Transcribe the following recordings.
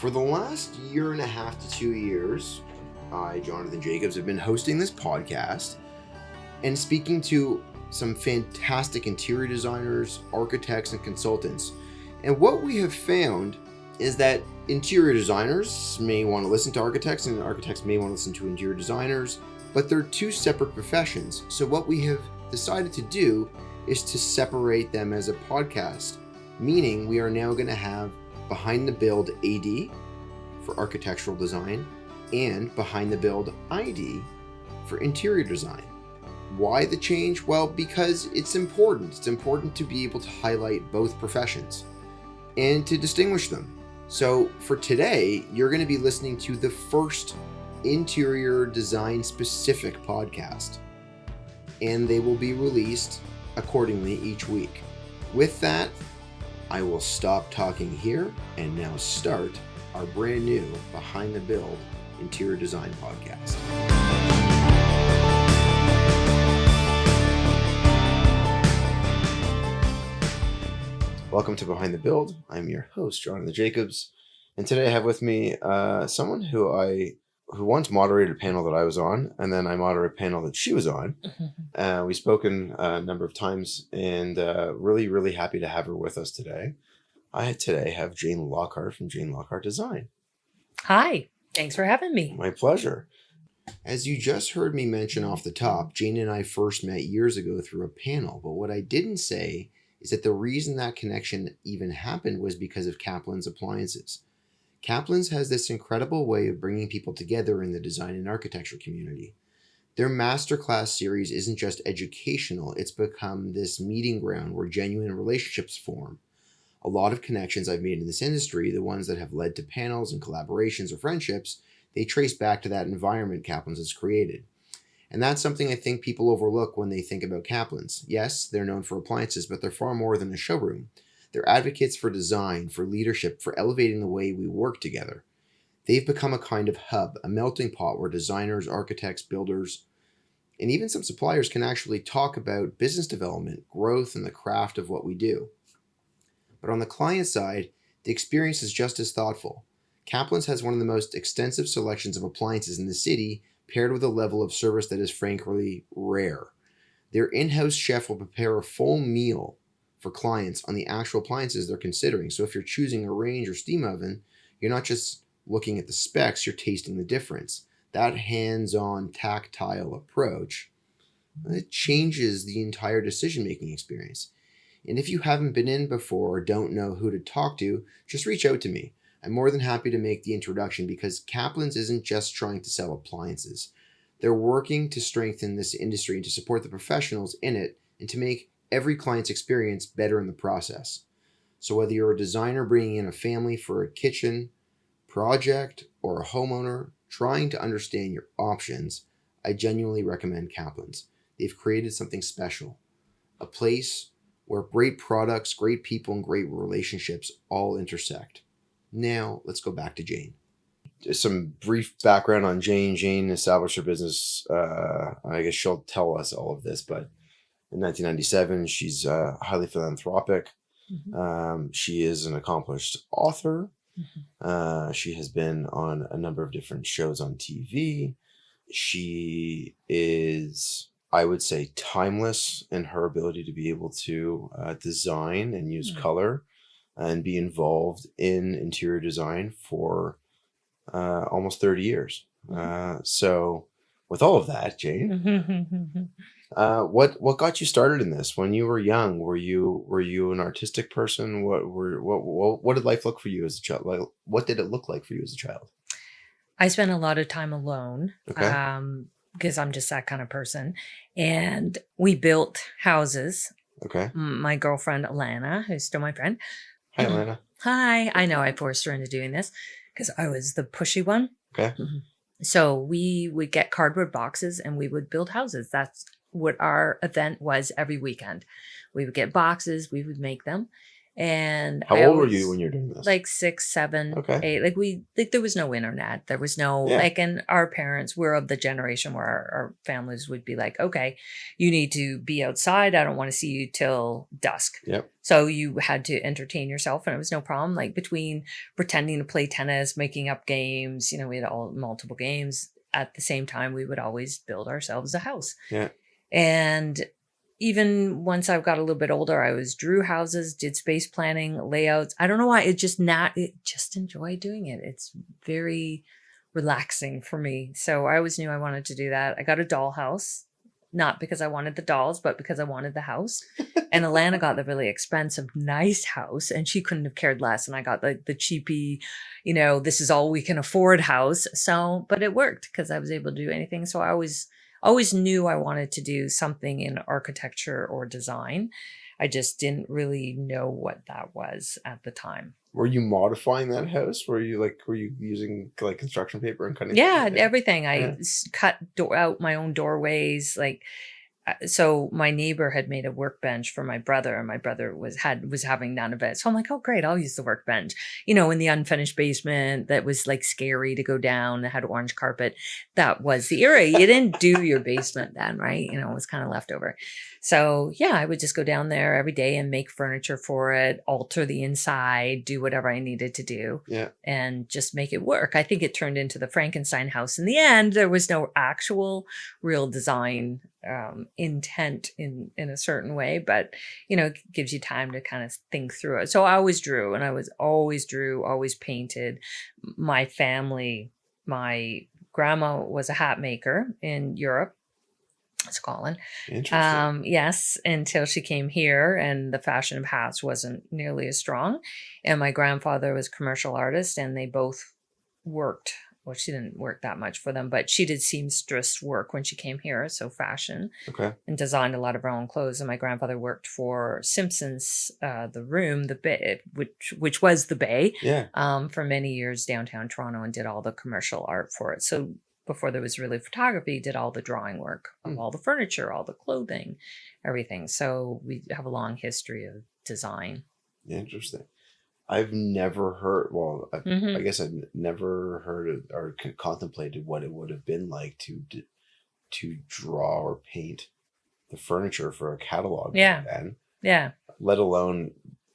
For the last year and a half to 2 years, I, Jonathan Jacobs, have been hosting this podcast and speaking to some fantastic interior designers, architects, and consultants. And what we have found is that interior designers may want to listen to architects, and architects may want to listen to interior designers, but they're two separate professions. So what we have decided to do is to separate them as a podcast, meaning we are now going to have Behind the Build AD for architectural design and Behind the Build ID for interior design. Why the change? Well, because it's important. It's important to be able to highlight both professions and to distinguish them. So for today, you're going to be listening to the first interior design specific podcast, and they will be released accordingly each week. With that, I will stop talking here and now start our brand new Behind the Build interior design podcast. Welcome to Behind the Build. I'm your host, Jonathan Jacobs, and today I have with me someone who once moderated a panel that I was on, and then I moderated a panel that she was on. We've spoken a number of times, and really, really happy to have her with us today. I today have Jane Lockhart from Jane Lockhart Design. Hi, thanks for having me. My pleasure. As you just heard me mention off the top, Jane and I first met years ago through a panel, but what I didn't say is that the reason that connection even happened was because of Kaplan's Appliances. Kaplan's has this incredible way of bringing people together in the design and architecture community. Their masterclass series isn't just educational, it's become this meeting ground where genuine relationships form. A lot of connections I've made in this industry, the ones that have led to panels and collaborations or friendships, they trace back to that environment Kaplan's has created. And that's something I think people overlook when they think about Kaplan's. Yes, they're known for appliances, but they're far more than a showroom. They're advocates for design, for leadership, for elevating the way we work together. They've become a kind of hub, a melting pot where designers, architects, builders, and even some suppliers can actually talk about business development, growth, and the craft of what we do. But on the client side, the experience is just as thoughtful. Kaplan's has one of the most extensive selections of appliances in the city, paired with a level of service that is frankly rare. Their in-house chef will prepare a full meal for clients on the actual appliances they're considering. So if you're choosing a range or steam oven, you're not just looking at the specs, you're tasting the difference. That hands-on, tactile approach, it changes the entire decision-making experience. And if you haven't been in before or don't know who to talk to, just reach out to me. I'm more than happy to make the introduction because Kaplan's isn't just trying to sell appliances. They're working to strengthen this industry and to support the professionals in it and to make every client's experience better in the process. So whether you're a designer bringing in a family for a kitchen project or a homeowner trying to understand your options, I genuinely recommend Kaplan's. They've created something special, a place where great products, great people, and great relationships all intersect. Now, let's go back to Jane. Just some brief background on Jane. Jane established her business, I guess she'll tell us all of this, but in 1997, she's highly philanthropic. Mm-hmm. She is an accomplished author. Mm-hmm. She has been on a number of different shows on TV. She is, I would say, timeless in her ability to be able to design and use color and be involved in interior design for almost 30 years. So with all of that, Jane, what got you started in this when you were young? Were you an artistic person? What did life look for you as a child? Like, what did it look like for you as a child? I spent a lot of time alone. Okay. Because I'm just that kind of person. And we built houses. Okay. My girlfriend, Alana, who's still my friend. Hi, Alana. Hi. I know I forced her into doing this because I was the pushy one. Okay. So we would get cardboard boxes and we would build houses. That's what our event was every weekend. We would get boxes, we would make them. And How old were you when you were doing this? Like 6, 7, Okay. 8. There was no internet. There was no Yeah. and our parents were of the generation where our families would be like, okay, you need to be outside. I don't want to see you till dusk. Yep. So you had to entertain yourself, and it was no problem. Like between pretending to play tennis, making up games, we had multiple games. At the same time, we would always build ourselves a house. Yeah. And even once I got a little bit older, I drew houses, did space planning, layouts. I don't know why. It just enjoy doing it. It's very relaxing for me. So I always knew I wanted to do that. I got a dollhouse, not because I wanted the dolls, but because I wanted the house. And Alana got the really expensive, nice house, and she couldn't have cared less. And I got the cheapy, this is all we can afford house. So, but it worked because I was able to do anything. So I always knew I wanted to do something in architecture or design. I just didn't really know what that was at the time. Were you modifying that house? Were you using like construction paper and cutting? Yeah, everything. I cut out my own doorways. So my neighbor had made a workbench for my brother, and my brother was having none of it. So I'm like, oh great, I'll use the workbench. In the unfinished basement that was like scary to go down. It had orange carpet. That was the era. You didn't do your basement then, right? It was kind of leftover. So yeah, I would just go down there every day and make furniture for it, alter the inside, do whatever I needed to do. Yeah. And just make it work. I think it turned into the Frankenstein house in the end. There was no actual real design intent in a certain way, but it gives you time to kind of think through it. So I always drew, and I was always painted. My family, my grandma was a hat maker in Europe, Scotland. Interesting. Yes, until she came here, and the fashion of hats wasn't nearly as strong. And my grandfather was a commercial artist, and they both worked. Well, she didn't work that much for them, but she did seamstress work when she came here. So fashion. Okay. And designed a lot of her own clothes. And my grandfather worked for Simpson's, the Room, the Bay, which was the Bay. Yeah. For many years downtown Toronto, and did all the commercial art for it. So before there was really photography, did all the drawing work of all the furniture, all the clothing, everything. So we have a long history of design. Interesting. I've never heard, I guess I've never heard or contemplated what it would have been like to draw or paint the furniture for a catalog back then. Yeah. Let alone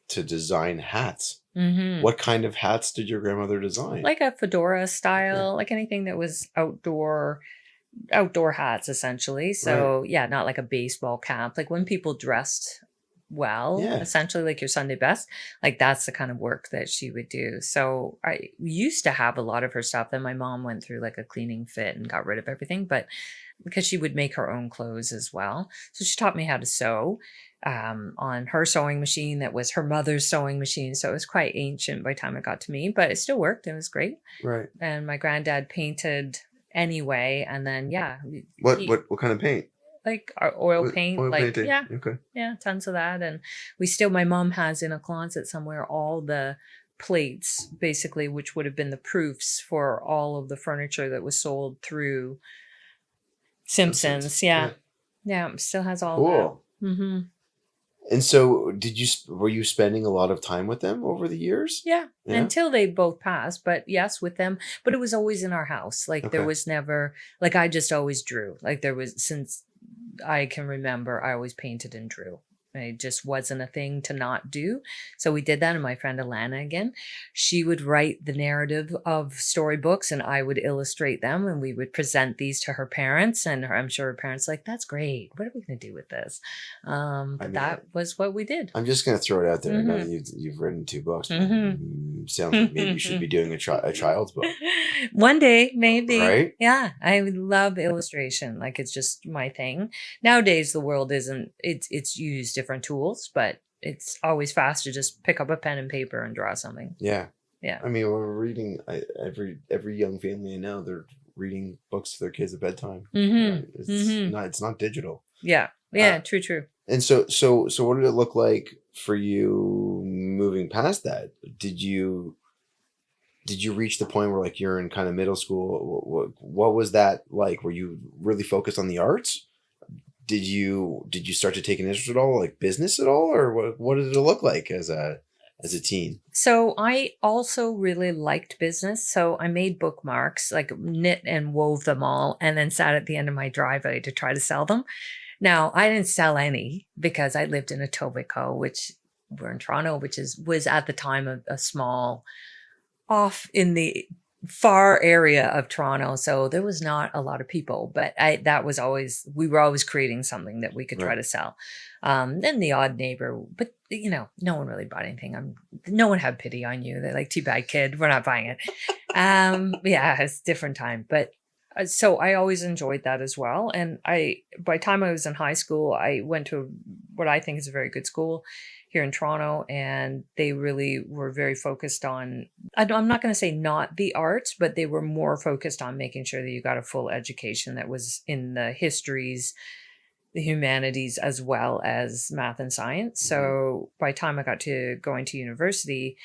to design hats. Mm-hmm. What kind of hats did your grandmother design? Like a fedora style, like anything that was outdoor hats, essentially. So yeah, not like a baseball cap. Like when people dressed essentially like your Sunday best, like that's the kind of work that she would do. So I used to have a lot of her stuff. Then my mom went through like a cleaning fit and got rid of everything, but because she would make her own clothes as well. So she taught me how to sew on her sewing machine that was her mother's sewing machine. So it was quite ancient by the time it got to me, but it still worked. It was great. Right. And my granddad painted anyway. And then, what kind of paint? Like our oil paint, painting. Yeah. Okay. Yeah, tons of that. And my mom has in a closet somewhere all the plates, basically, which would have been the proofs for all of the furniture that was sold through Simpsons. Yeah. Still has all that. Mm-hmm. And so were you spending a lot of time with them over the years? Yeah. Until they both passed, but yes, with them, but it was always in our house. Like there was never, like I just always drew. Like there was, since I can remember, I always painted and drew. It just wasn't a thing to not do. So we did that. And my friend Alana, again, she would write the narrative of storybooks and I would illustrate them, and we would present these to her parents. And I'm sure her parents like, that's great. What are we going to do with this? That was what we did. I'm just going to throw it out there. I know you've written 2 books. Sounds like maybe you should be doing a child's book. One day, maybe. Right? Yeah. I love illustration. Like it's just my thing. Nowadays, the world it's used different tools, but it's always fast to just pick up a pen and paper and draw something. Yeah. I mean, we're reading every young family I know, they're reading books to their kids at bedtime. It's not digital. Yeah. True. And so what did it look like for you moving past that? Did you reach the point where like you're in kind of middle school? What was that like? Were you really focused on the arts? Did you start to take an interest at all, like business at all, or what did it look like as a as a teen? So I also really liked business. So I made bookmarks, like knit and wove them all, and then sat at the end of my driveway to try to sell them. Now, I didn't sell any because I lived in Etobicoke, which we're in Toronto, which was at the time a small off in the far area of Toronto. So there was not a lot of people, but we were always creating something that we could try to sell. Then the odd neighbor, but no one really bought anything. No one had pity on you. They're like, too bad, kid, we're not buying it. Yeah, it's a different time, but so I always enjoyed that as well. And by the time I was in high school, I went to what I think is a very good school here in Toronto, and they really were very focused on, I'm not going to say not the arts, but they were more focused on making sure that you got a full education that was in the histories, the humanities, as well as math and science. So by the time I got to going to university,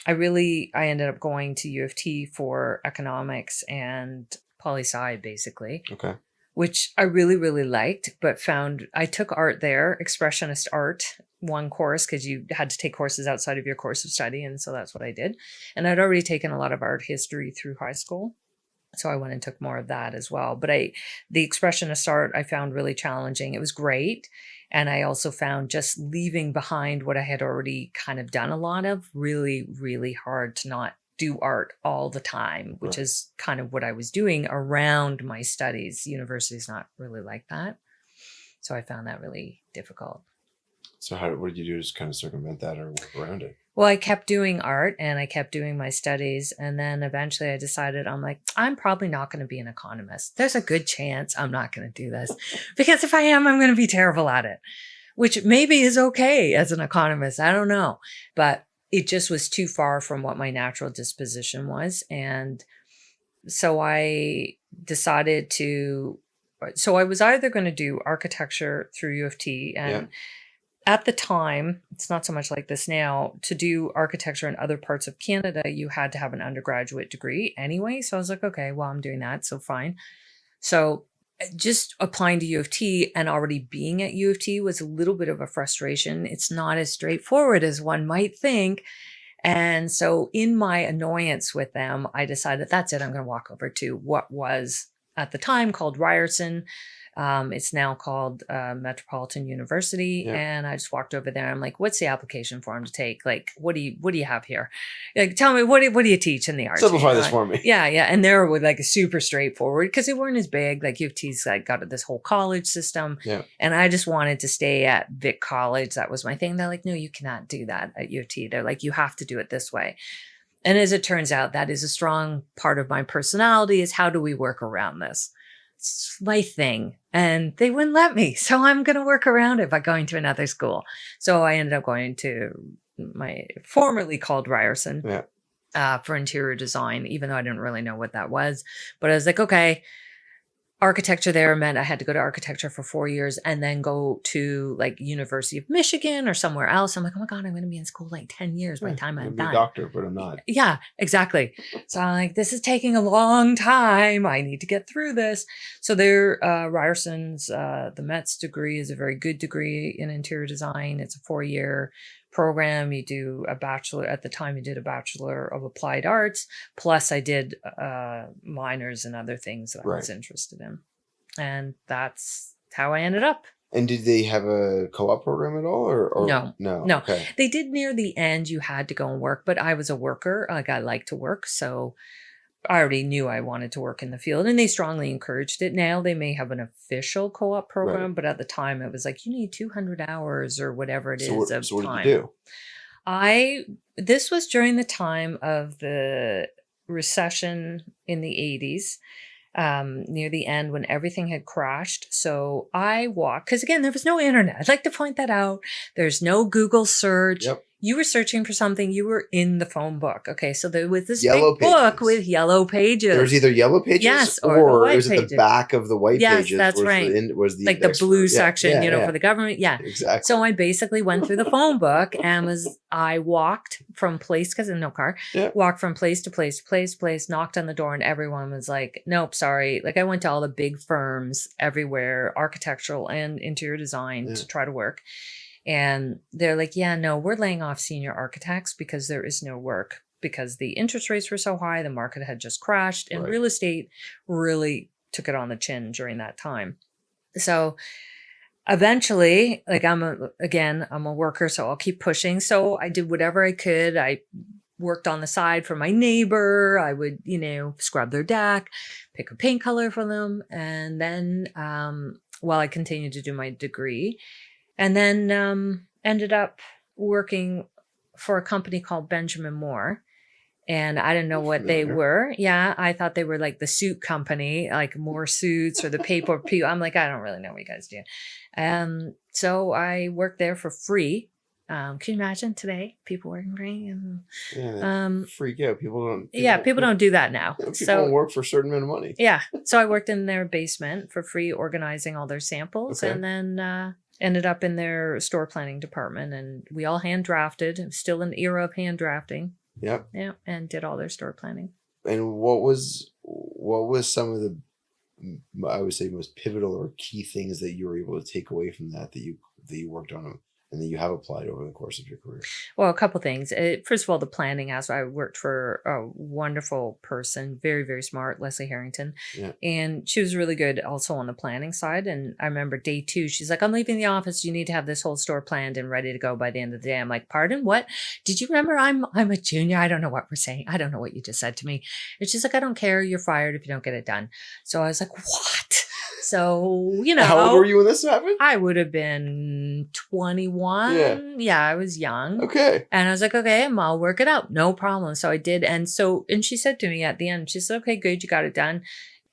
I ended up going to U of T for economics and poli-sci, basically. Okay. Which I really, really liked, but I took art there, expressionist art, one course, because you had to take courses outside of your course of study. And so that's what I did. And I'd already taken a lot of art history through high school. So I went and took more of that as well. But the expressionist art I found really challenging. It was great. And I also found just leaving behind what I had already kind of done a lot of really, really hard to not do art all the time, which is kind of what I was doing around my studies. University's not really like that. So I found that really difficult. So what did you do to just kind of circumvent that or work around it? Well, I kept doing art and I kept doing my studies. And then eventually I decided, I'm probably not going to be an economist. There's a good chance I'm not going to do this, because if I am, I'm going to be terrible at it, which maybe is okay as an economist. I don't know. But it just was too far from what my natural disposition was. And so I decided so I was either going to do architecture through U of T. And at the time, it's not so much like this now, to do architecture in other parts of Canada, you had to have an undergraduate degree anyway. So I was like, okay, well, I'm doing that. So fine. So just applying to U of T and already being at U of T was a little bit of a frustration. It's not as straightforward as one might think. And so in my annoyance with them, I decided that's it. I'm going to walk over to what was at the time called Ryerson. It's now called Metropolitan University. Yeah. And I just walked over there. I'm like, what's the application form to take? Like, what do you have here? Like, tell me, what do you teach in the arts? Simplify this for me. Yeah. Yeah. And they're like super straightforward because they weren't as big. Like U of T's like got this whole college system. Yeah. And I just wanted to stay at Vic College. That was my thing. They're like, no, you cannot do that at U of T. They're like, you have to do it this way. And as it turns out, that is a strong part of my personality, is how do we work around this? It's my thing. And they wouldn't let me. So I'm going to work around it by going to another school. So I ended up going to my formerly called Ryerson for interior design, even though I didn't really know what that was. But I was like, okay, architecture there meant I had to go to architecture for 4 years and then go to like University of Michigan or somewhere else. I'm like, oh my God, I'm going to be in school like 10 years by the time I'm done. A doctor, but I'm not. Yeah, exactly. So I'm like, this is taking a long time. I need to get through this. So there, Ryerson's, the Met's degree is a very good degree in interior design. It's a 4-year program. You do a bachelor. At the time, you did a Bachelor of Applied Arts. Plus I did minors and other things that I was interested in. And that's how I ended up. And did they have a co-op program at all? Or No. Okay. They did near the end. You had to go and work, but I was a worker. Like I like to work. So I already knew I wanted to work in the field, and they strongly encouraged it. Now they may have an official co-op program, but at the time it was like, you need 200 hours or whatever it is of time. So what did you do? This was during the time of the recession in the 80s, near the end when everything had crashed. So I walked, because again, there was no internet. I'd like to point that out. There's no Google search. Yep. You were searching for something, you were in the phone book. Okay, so there was this yellow big book with yellow pages. There was either yellow pages or it was at the back of the white pages. Yes, that's right. Was the like the blue section, for the government. Yeah, exactly. So I basically went through the phone book and I walked from place, because there's no car, walked from place to place, knocked on the door, and everyone was like, nope, sorry. Like I went to all the big firms everywhere, architectural and interior design to try to work. And they're like, yeah, no, we're laying off senior architects because there is no work, because the interest rates were so high, the market had just crashed, and Right. real estate really took it on the chin during that time. So eventually, like I'm a worker, so I'll keep pushing. So I did whatever I could. I worked on the side for my neighbor. I would, scrub their deck, pick a paint color for them. And then while I continued to do my degree, and then ended up working for a company called Benjamin Moore. And I didn't know I'm what they familiar. were. Yeah, I thought they were like the suit company, like more suits or the paper people. I'm like, I don't really know what you guys do. So I worked there for free. Can you imagine today people working free? And Yeah, they um, freak out. People don't. yeah, people don't do that now. People So don't work for a certain amount of money. yeah, so I worked in their basement for free, organizing all their samples, Okay. and then ended up in their store planning department. And we all hand drafted. It was still an era of hand drafting. Yep. Yeah, and did all their store planning. And what was some of the, I would say, most pivotal or key things that you were able to take away from that you worked on and that you have applied over the course of your career? Well, a couple things. First of all, the planning aspect. I worked for a wonderful person, very, very smart, Leslie Harrington. Yeah. And she was really good also on the planning side. And I remember day 2, she's like, I'm leaving the office. You need to have this whole store planned and ready to go by the end of the day. I'm like, pardon, what? Did you remember I'm a junior? I don't know what we're saying. I don't know what you just said to me. And she's like, I don't care. You're fired if you don't get it done. So I was like, what? So, How old were you when this happened? I would have been 21. Yeah, I was young. Okay. And I was like, okay, I'll work it out. No problem. So I did. And she said to me at the end, she said, okay, good. You got it done.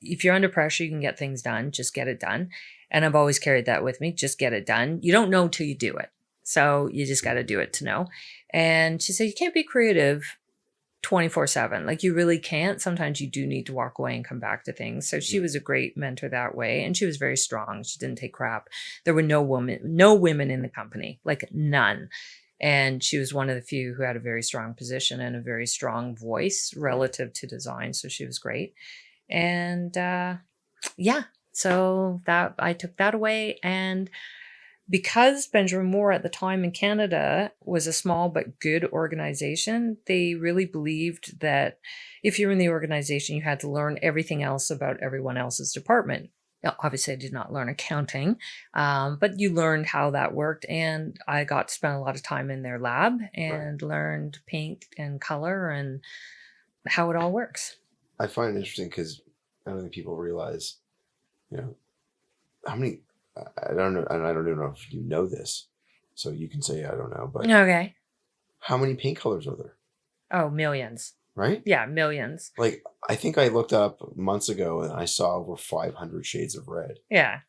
If you're under pressure, you can get things done. Just get it done. And I've always carried that with me. Just get it done. You don't know till you do it. So you just got to do it to know. And she said, you can't be creative 24/7. Like you really can't. Sometimes you do need to walk away and come back to things. So she was a great mentor that way. And she was very strong. She didn't take crap. There were no women in the company, like none. And she was one of the few who had a very strong position and a very strong voice relative to design. So she was great. And so that I took that away. And because Benjamin Moore at the time in Canada was a small but good organization, they really believed that if you're in the organization, you had to learn everything else about everyone else's department. Now, obviously, I did not learn accounting, but you learned how that worked. And I got to spend a lot of time in their lab and learned paint and color and how it all works. I find it interesting because I don't think people realize, how many. I don't know, and I don't even know if you know this, so you can say I don't know. But okay, how many paint colors are there? Oh, millions. Right? Yeah, millions. Like I think I looked up months ago and I saw over 500 shades of red. Yeah.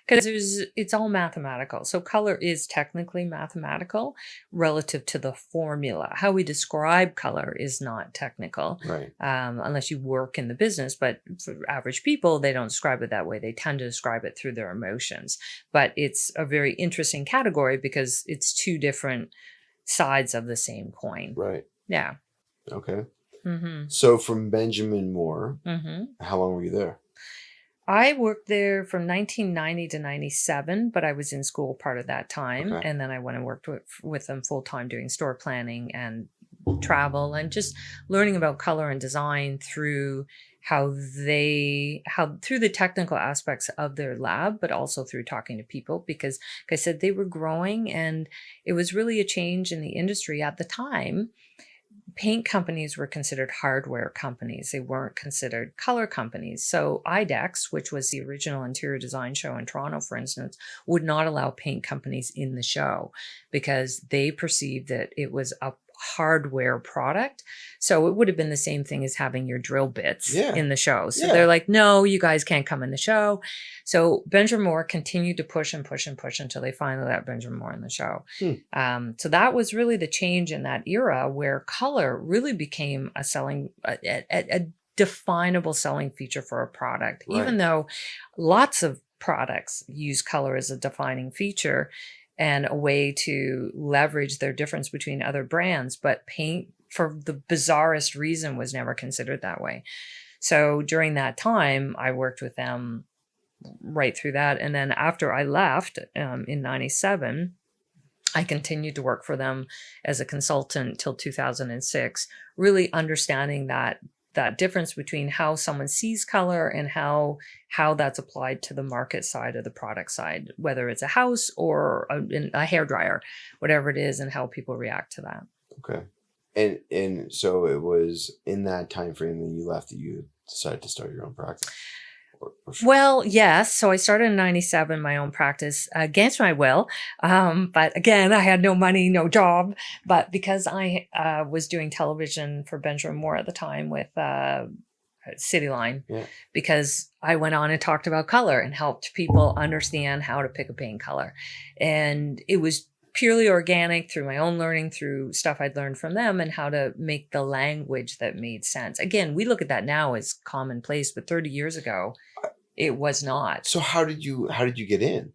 Because it's all mathematical. So color is technically mathematical relative to the formula. How we describe color is not technical, right? Unless you work in the business. But for average people, they don't describe it that way. They tend to describe it through their emotions. But it's a very interesting category because it's two different sides of the same coin. Right. Yeah. Okay. Mm-hmm. So from Benjamin Moore, mm-hmm. How long were you there? I worked there from 1990 to 97, but I was in school part of that time. Okay. And then I went and worked with them full time doing store planning and travel and just learning about color and design through through the technical aspects of their lab, but also through talking to people because, like I said, they were growing and it was really a change in the industry at the time. Paint companies were considered hardware companies. They weren't considered color companies. So IDEX, which was the original interior design show in Toronto, for instance, would not allow paint companies in the show because they perceived that it was a hardware product. So it would have been the same thing as having your drill bits in the show. So they're like, no, you guys can't come in the show. So Benjamin Moore continued to push and push and push until they finally let Benjamin Moore in the show. So that was really the change in that era where color really became a definable selling feature for a product, even though lots of products use color as a defining feature and a way to leverage their difference between other brands. But paint, for the bizarrest reason, was never considered that way. So during that time, I worked with them right through that. And then after I left in 97, I continued to work for them as a consultant till 2006, really understanding that difference between how someone sees color and how that's applied to the market side or the product side, whether it's a house or a hair dryer, whatever it is, and how people react to that. Okay. And so it was in that time frame that you left that you decided to start your own practice. Well, yes. So I started in 97, my own practice against my will. But again, I had no money, no job. But because I was doing television for Benjamin Moore at the time with Cityline, because I went on and talked about color and helped people understand how to pick a paint color. And it was purely organic through my own learning, through stuff I'd learned from them, and how to make the language that made sense. Again, we look at that now as commonplace, but 30 years ago, it was not. So how did you get in?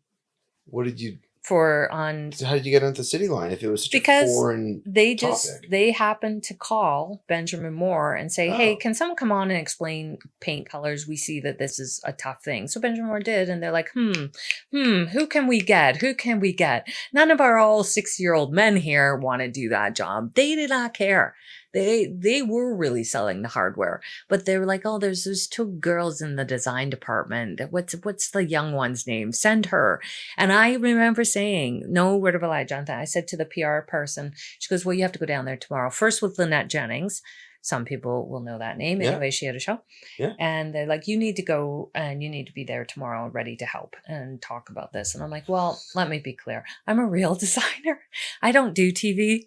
What did you for on? So how did you get onto Cityline if it was such a foreign topic? They happened to call Benjamin Moore and say, "Hey, can someone come on and explain paint colors? We see that this is a tough thing." So Benjamin Moore did, and they're like, who can we get? Who can we get? None of our all 6-year-old men here want to do that job. They did not care. They were really selling the hardware, but they were like, "Oh, there's 2 girls in the design department. What's the young one's name? Send her." And I remember saying, no word of a lie, Jonathan. I said to the PR person, she goes, "Well, you have to go down there tomorrow. First with Lynette Jennings." Some people will know that name. Anyway, she had a show. Yeah. And they're like, "You need to go and you need to be there tomorrow ready to help and talk about this." And I'm like, "Well, let me be clear. I'm a real designer. I don't do TV.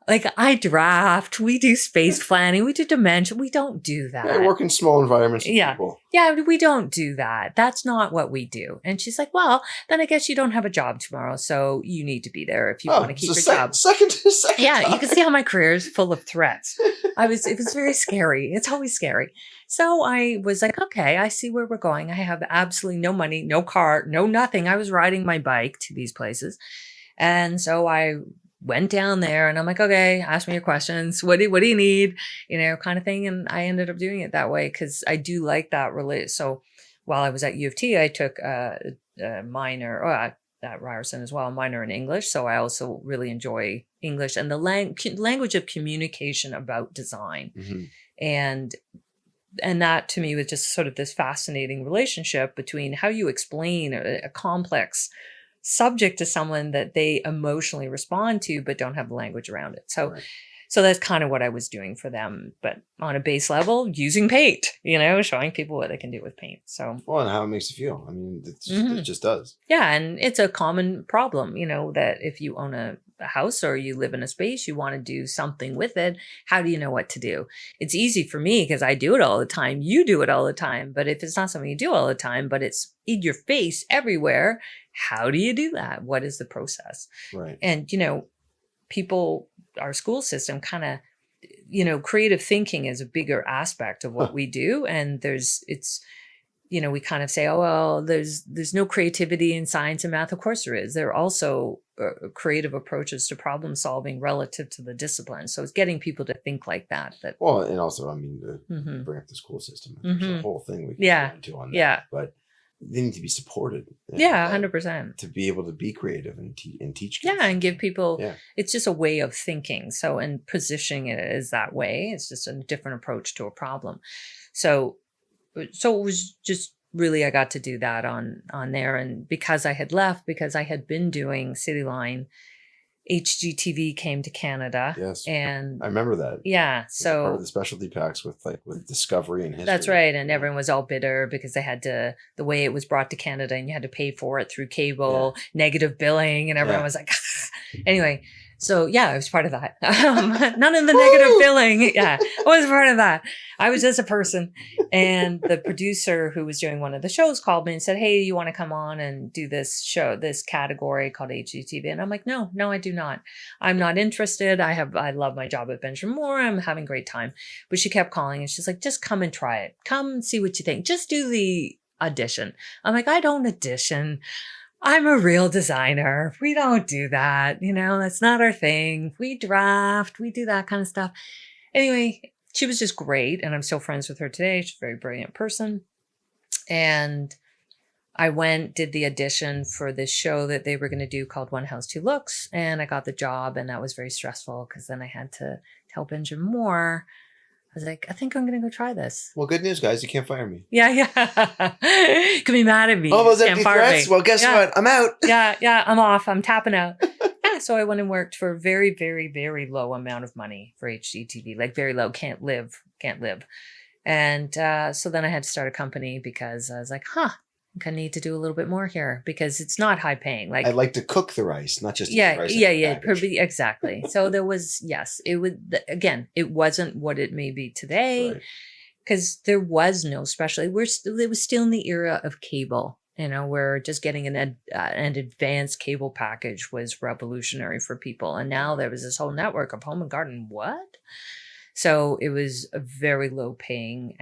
Like, I draft, we do space planning, we do dimension. We don't do that. I work in small environments with people. Yeah, we don't do that. That's not what we do." And she's like, "Well, then I guess you don't have a job tomorrow, so you need to be there if you want to keep your job." Second. Yeah, you can see how my career is full of threats. It was very scary. It's always scary. So I was like, okay, I see where we're going. I have absolutely no money, no car, no nothing. I was riding my bike to these places. And so I went down there and I'm like, "Okay, ask me your questions. What do you need?" Kind of thing. And I ended up doing it that way because I do like that So while I was at U of T, I took a minor, at Ryerson as well, a minor in English. So I also really enjoy English and the language of communication about design. Mm-hmm. And that to me was just sort of this fascinating relationship between how you explain a complex subject to someone that they emotionally respond to, but don't have the language around it. So, right. So that's kind of what I was doing for them, but on a base level, using paint, showing people what they can do with paint. So, well, and how it makes you feel. I mean, it just does. Yeah. And it's a common problem, that if you own a house or you live in a space, you want to do something with it. How do you know what to do? It's easy for me because I do it all the time. You do it all the time. But if it's not something you do all the time, but it's in your face everywhere, how do you do that? What is the process? Right. And, people, our school system kind of, creative thinking is a bigger aspect of what we do. And we kind of say, "Oh, well, there's no creativity in science and math." Of course there is. There are also creative approaches to problem solving relative to the discipline. So it's getting people to think like that. Well, and also, I mean, to bring up the school system, there's a whole thing we can go into on that. Yeah. But they need to be supported. 100%. To be able to be creative and teach kids. Yeah, and give people, it's just a way of thinking. So, and positioning it as that way, it's just a different approach to a problem. So it was just really, I got to do that on there. And because I had left, because I had been doing Cityline, HGTV came to Canada. Yes. And I remember that. Yeah. So part of the specialty packs with Discovery and History. That's right. And everyone was all bitter because they had to, the way it was brought to Canada and you had to pay for it through cable, negative billing, and everyone was like, anyway. So I was part of that. None of the negative billing. Yeah, I was part of that. I was just a person. And the producer who was doing one of the shows called me and said, "Hey, you want to come on and do this show, this category called HGTV?" And I'm like, no, I do not. I'm not interested. I love my job at Benjamin Moore. I'm having a great time. But she kept calling and she's like, "Just come and try it. Come and see what you think. Just do the audition." I'm like, "I don't audition. I'm a real designer. We don't do that. That's not our thing. We draft, we do that kind of stuff." Anyway, she was just great. And I'm still friends with her today. She's a very brilliant person. And I went, did the audition for this show that they were going to do called One House, Two Looks. And I got the job, and that was very stressful because then I had to tell Benjamin Moore. I was like, I think I'm going to go try this. Well, good news, guys. You can't fire me. Yeah. You can be mad at me. All those You empty can't fire threats? me. Well, guess what? I'm out. Yeah, I'm off. I'm tapping out. Yeah, so I went and worked for a very, very, very low amount of money for HGTV. Like very low, can't live. And so then I had to start a company because I was like, I think I need to do a little bit more here because it's not high paying. Like I like to cook the rice, not just eat the rice. Exactly. So there was, yes, it would, again, it wasn't what it may be today because there was no special, it was still in the era of cable, where just getting an advanced cable package was revolutionary for people. And now there was this whole network of home and garden. What? So it was a very low paying,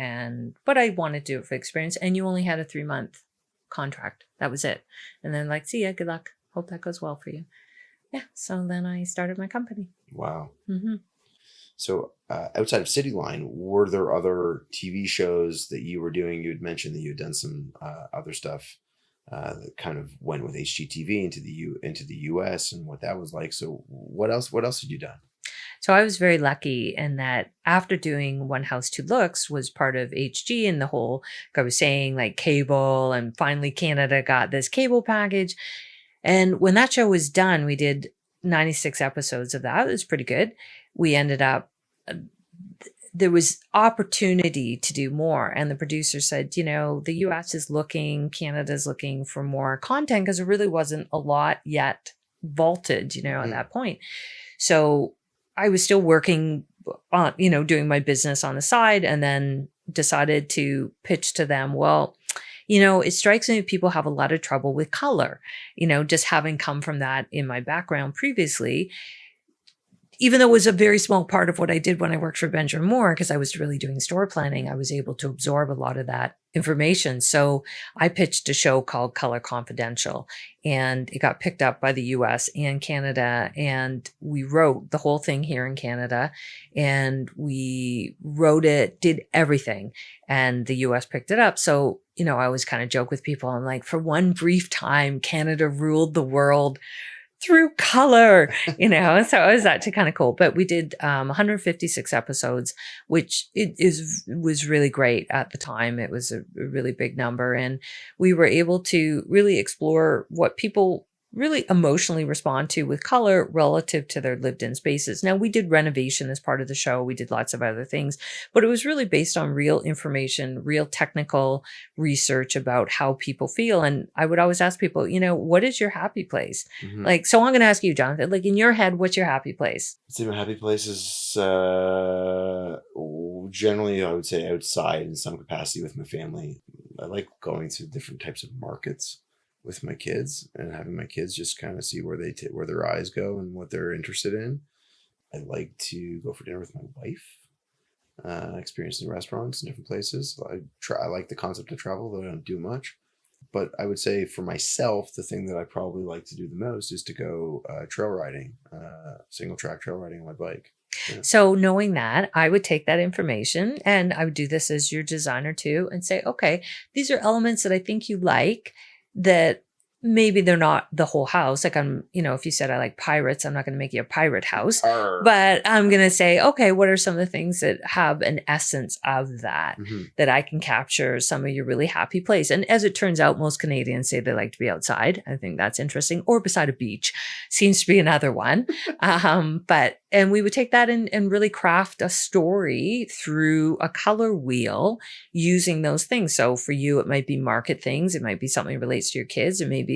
but I wanted to do it for experience. And you only had a 3-month contract. That was it. And then like, see ya, good luck. Hope that goes well for you. Yeah. So then I started my company. Wow. Mm-hmm. So outside of Cityline, were there other TV shows that you were doing? You had mentioned that you had done some other stuff that kind of went with HGTV into the US and what that was like. So what else had you done? So I was very lucky in that after doing One House, Two Looks was part of HG and the whole, like I was saying, like cable, and finally Canada got this cable package. And when that show was done, we did 96 episodes of that. It was pretty good. We ended up, there was opportunity to do more. And the producer said, the US is looking, Canada's looking for more content because there really wasn't a lot yet vaulted, at that point. So I was still working on, doing my business on the side, and then decided to pitch to them. Well, it strikes me that people have a lot of trouble with color, just having come from that in my background previously. Even though it was a very small part of what I did when I worked for Benjamin Moore, because I was really doing store planning, I was able to absorb a lot of that information. So I pitched a show called Color Confidential, and it got picked up by the US and Canada. And we wrote the whole thing here in Canada, and we wrote it, did everything, and the US picked it up. So, I always kind of joke with people. I'm like, for one brief time, Canada ruled the world through color, so it was actually kind of cool. But we did 156 episodes, which was really great at the time. It was a really big number, and we were able to really explore what people really emotionally respond to with color relative to their lived in spaces. Now, we did renovation as part of the show. We did lots of other things, but it was really based on real information, real technical research about how people feel. And I would always ask people, what is your happy place? Mm-hmm. So I'm going to ask you, Jonathan, like in your head, what's your happy place? I'd say my happy place is generally, I would say, outside in some capacity with my family. I like going to different types of markets with my kids and having my kids just kind of see where where their eyes go and what they're interested in. I like to go for dinner with my wife, experience new restaurants in different places. I like the concept of travel, though I don't do much. But I would say for myself, the thing that I probably like to do the most is to go trail riding, single track trail riding on my bike. Yeah. So knowing that, I would take that information, and I would do this as your designer too, and say, okay, these are elements that I think you like, that maybe they're not the whole house. Like if you said I like pirates, I'm not going to make you a pirate house, but I'm going to say, okay, what are some of the things that have an essence of that, that I can capture some of your really happy place? And as it turns out, most Canadians say they like to be outside. I think that's interesting. Or beside a beach seems to be another one. And we would take that and really craft a story through a color wheel using those things. So for you, it might be market things. It might be something that relates to your kids. It may be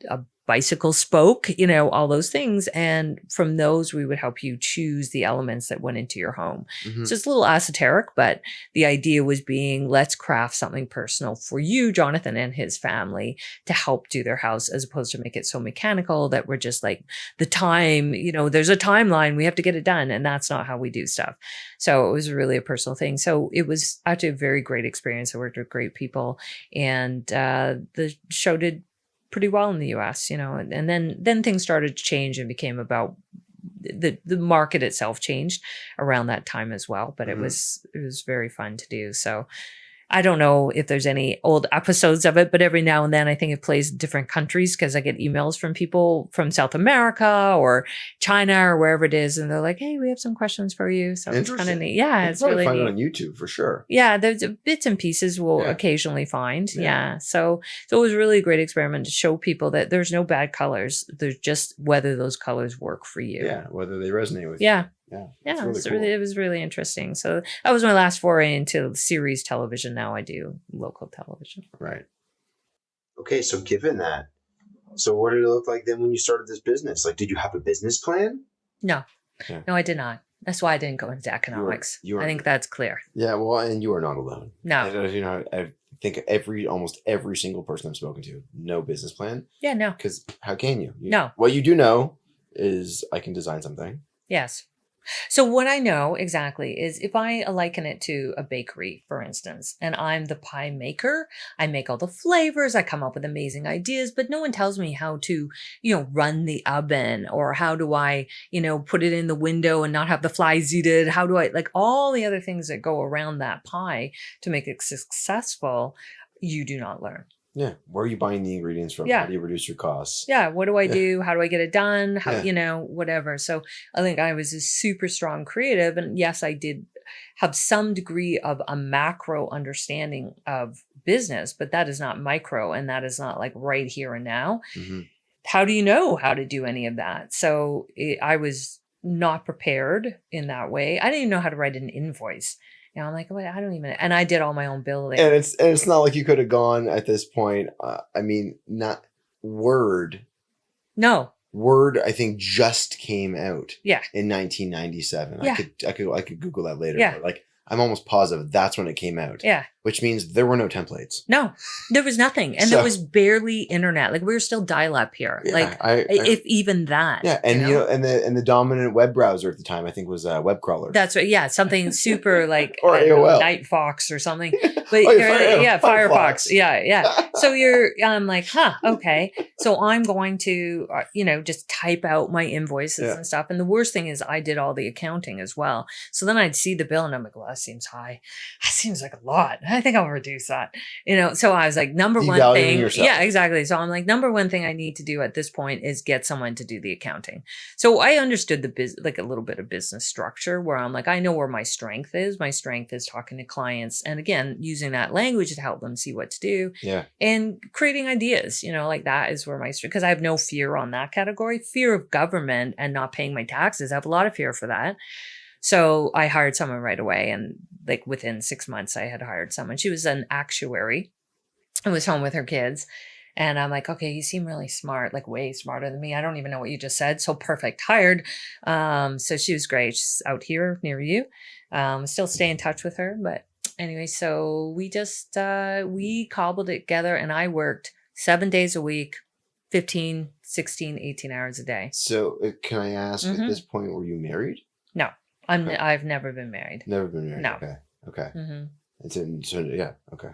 a bicycle spoke, all those things. And from those, we would help you choose the elements that went into your home. So it's a little esoteric, but the idea was let's craft something personal for you, Jonathan, and his family to help do their house, as opposed to make it so mechanical that we're just like the time, there's a timeline, we have to get it done. And that's not how we do stuff. So it was really a personal thing. So it was actually a very great experience. I worked with great people, and the show did pretty well in the US, and then things started to change and became about the market itself changed around that time as well. But it was very fun to do. So I don't know if there's any old episodes of it, but every now and then I think it plays in different countries because I get emails from people from South America or China or wherever it is. And they're like, hey, we have some questions for you. So it's kind of neat. Yeah, it's really find neat. it on YouTube for sure. Yeah, there's bits and pieces we'll occasionally find. Yeah. So it was really a great experiment to show people that there's no bad colors. There's just whether those colors work for you. Yeah, whether they resonate with you. Yeah. Yeah, really cool. It was really interesting. So that was my last foray into series television. Now I do local television. Right. Okay, so given that, so what did it look like then when you started this business? Like, did you have a business plan? No, no, I did not. That's why I didn't go into economics. I think that's clear. Yeah, well, and you are not alone. No. You know, I think almost every single person I've spoken to, no business plan. Yeah, no. Because how can you? No. What you do know is I can design something. Yes. So what I know exactly is if I liken it to a bakery, for instance, and I'm the pie maker, I make all the flavors, I come up with amazing ideas, but no one tells me how to, run the oven or how do I, put it in the window and not have the flies eat it? How do I, like all the other things that go around that pie to make it successful, you do not learn. Yeah. Where are you buying the ingredients from? Yeah. How do you reduce your costs? Yeah. What do I do? How do I get it done? How, whatever. So I think I was a super strong creative. And yes, I did have some degree of a macro understanding of business, but that is not micro and that is not like right here and now. Mm-hmm. How do you know how to do any of that? So I was not prepared in that way. I didn't even know how to write an invoice. I'm like, wait, I don't even, and I did all my own billing. And it's not like you could have gone at this point. Not Word. No. Word, I think, just came out. Yeah. In 1997. Yeah. I could Google that later. Yeah. But I'm almost positive that's when it came out. Yeah. Which means there were no templates. No, there was nothing. And there was barely internet. Like we were still dial up here. Yeah, if even that. Yeah. And and the dominant web browser at the time, I think, was web crawler. That's right. Yeah. Something super like or AOL. Night Fox or something. But Firefox. Yeah. So I'm like, okay. So I'm going to, just type out my invoices and stuff. And the worst thing is I did all the accounting as well. So then I'd see the bill and I'm like, well, that seems high. That seems like a lot. I think I'll reduce that. So I was like, number one thing. Yourself. Yeah, exactly. So I'm like, number one thing I need to do at this point is get someone to do the accounting. So I understood like a little bit of business structure where I'm like, I know where my strength is. My strength is talking to clients. And again, using that language to help them see what to do. Yeah. And creating ideas, like that is where my strength, because I have no fear on that category. Fear of government and not paying my taxes. I have a lot of fear for that. So I hired someone right away. And like within 6 months, I had hired someone. She was an actuary and was home with her kids. And I'm like, okay, you seem really smart, like way smarter than me. I don't even know what you just said. So perfect. Hired. So she was great. She's out here near you. Still stay in touch with her. But anyway, so we just, we cobbled it together and I worked 7 days a week, 15, 16, 18 hours a day. So can I ask at this point, were you married? No. I've never been married. Never been married. No. Okay. Mm-hmm. Okay.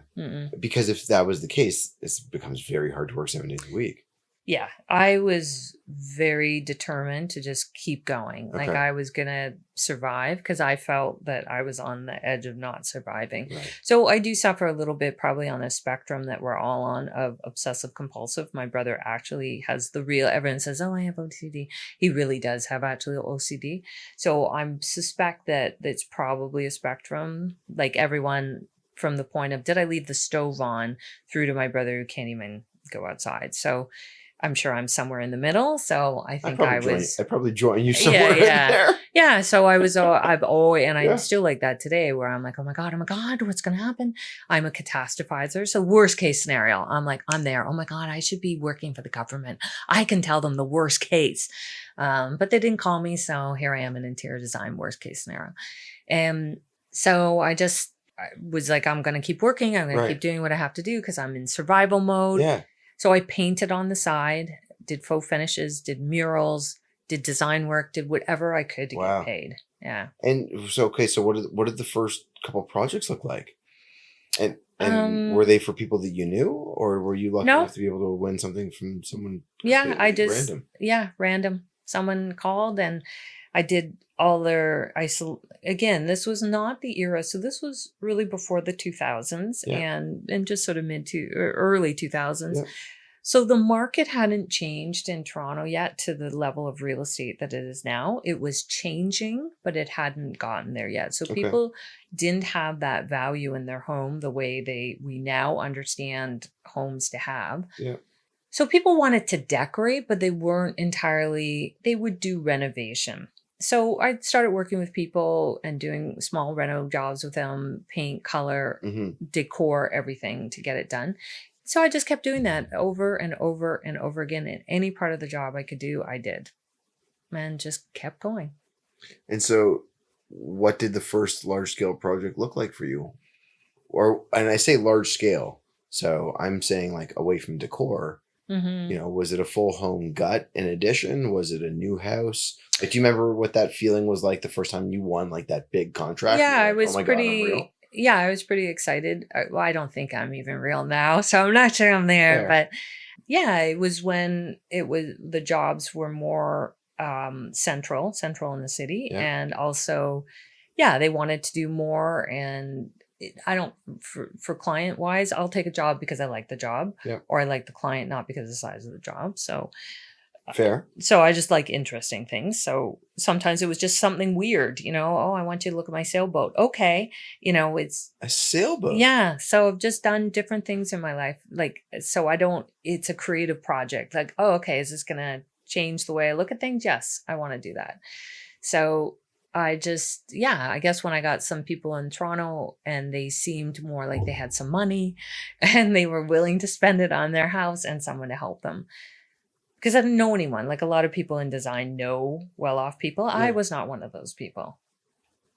Because if that was the case, it becomes very hard to work 7 days a week. Yeah, I was very determined to just keep going. Okay. Like I was going to survive because I felt that I was on the edge of not surviving. Right. So I do suffer a little bit probably on a spectrum that we're all on of obsessive compulsive. My brother actually has the real, everyone says, oh, I have OCD. He really does have actually OCD. So I suspect that it's probably a spectrum, like everyone from the point of, did I leave the stove on, through to my brother who can't even go outside. So I'm sure I'm somewhere in the middle. So I think I probably join you somewhere in there. Yeah. So I've always, and I'm still like that today where I'm like, oh my God, what's going to happen? I'm a catastrophizer. So worst case scenario, I'm like, I'm there. Oh my God, I should be working for the government. I can tell them the worst case. But they didn't call me. So here I am in interior design, worst case scenario. And so I was like, I'm going to keep working. I'm going to keep doing what I have to do because I'm in survival mode. Yeah. So I painted on the side, did faux finishes, did murals, did design work, did whatever I could to get paid. Yeah. And so, so what did the first couple projects look like? And were they for people that you knew, or were you lucky enough to be able to win something from someone? Yeah, random. Someone called and I did again, this was not the era. So this was really before the 2000s Yeah. and just sort of early 2000s. Yeah. So the market hadn't changed in Toronto yet to the level of real estate that it is now. It was changing, but it hadn't gotten there yet. So Okay. people didn't have that value in their home the way we now understand homes to have. Yeah. So people wanted to decorate, but they weren't entirely, they would do renovation. So I started working with people and doing small reno jobs with them, paint, color, decor, everything to get it done. So I just kept doing that over and over and over again. And any part of the job I could do, I did. And just kept going. And so what did the first large scale project look like for you? And I say large scale, so I'm saying like away from decor. Was it a full home gut in addition? Was it a new house? Like, do you remember what that feeling was like the first time you won like that big contract? Yeah, like, I was pretty. Yeah, I was pretty excited. Well, I don't think I'm even real now, so I'm not sure I'm there. But yeah, it was when the jobs were more central in the city, and also, yeah, they wanted to do more. And I don't for client wise, I'll take a job because I like the job, or I like the client not because of the size of the job. So. Fair. So I just like interesting things. So sometimes it was just something weird, oh, I want you to look at my sailboat. Okay. It's a sailboat. Yeah. So I've just done different things in my life. Like, so it's a creative project. Like, oh, okay. Is this going to change the way I look at things? Yes, I want to do that. So I guess when I got some people in Toronto and they seemed more like they had some money and they were willing to spend it on their house and someone to help them. Because I didn't know anyone. Like a lot of people in design know well-off people. Yeah. I was not one of those people.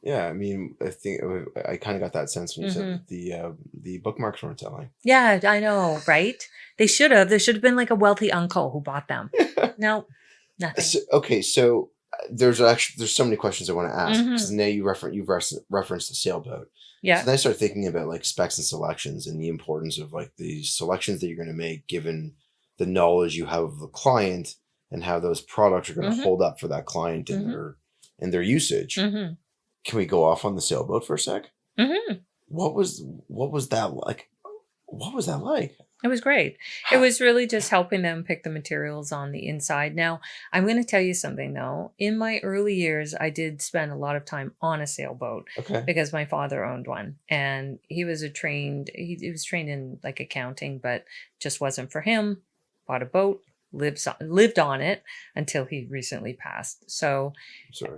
Yeah, I mean, I think I kind of got that sense when you said that the bookmarks weren't selling. Yeah, I know, right? They should have. There should have been like a wealthy uncle who bought them. No, nothing. So there's so many questions I want to ask because now you've referenced the sailboat. Yeah. So then I start thinking about like specs and selections and the importance of like the selections that you're going to make given the knowledge you have of the client and how those products are going to hold up for that client and their usage. Can we go off on the sailboat for a sec? What was that like? What was that like? It was great. It was really just helping them pick the materials on the inside. Now, I'm going to tell you something though. In my early years, I did spend a lot of time on a sailboat because my father owned one, and he was trained in like accounting, but just wasn't for him. Bought a boat, lived on it until he recently passed. So,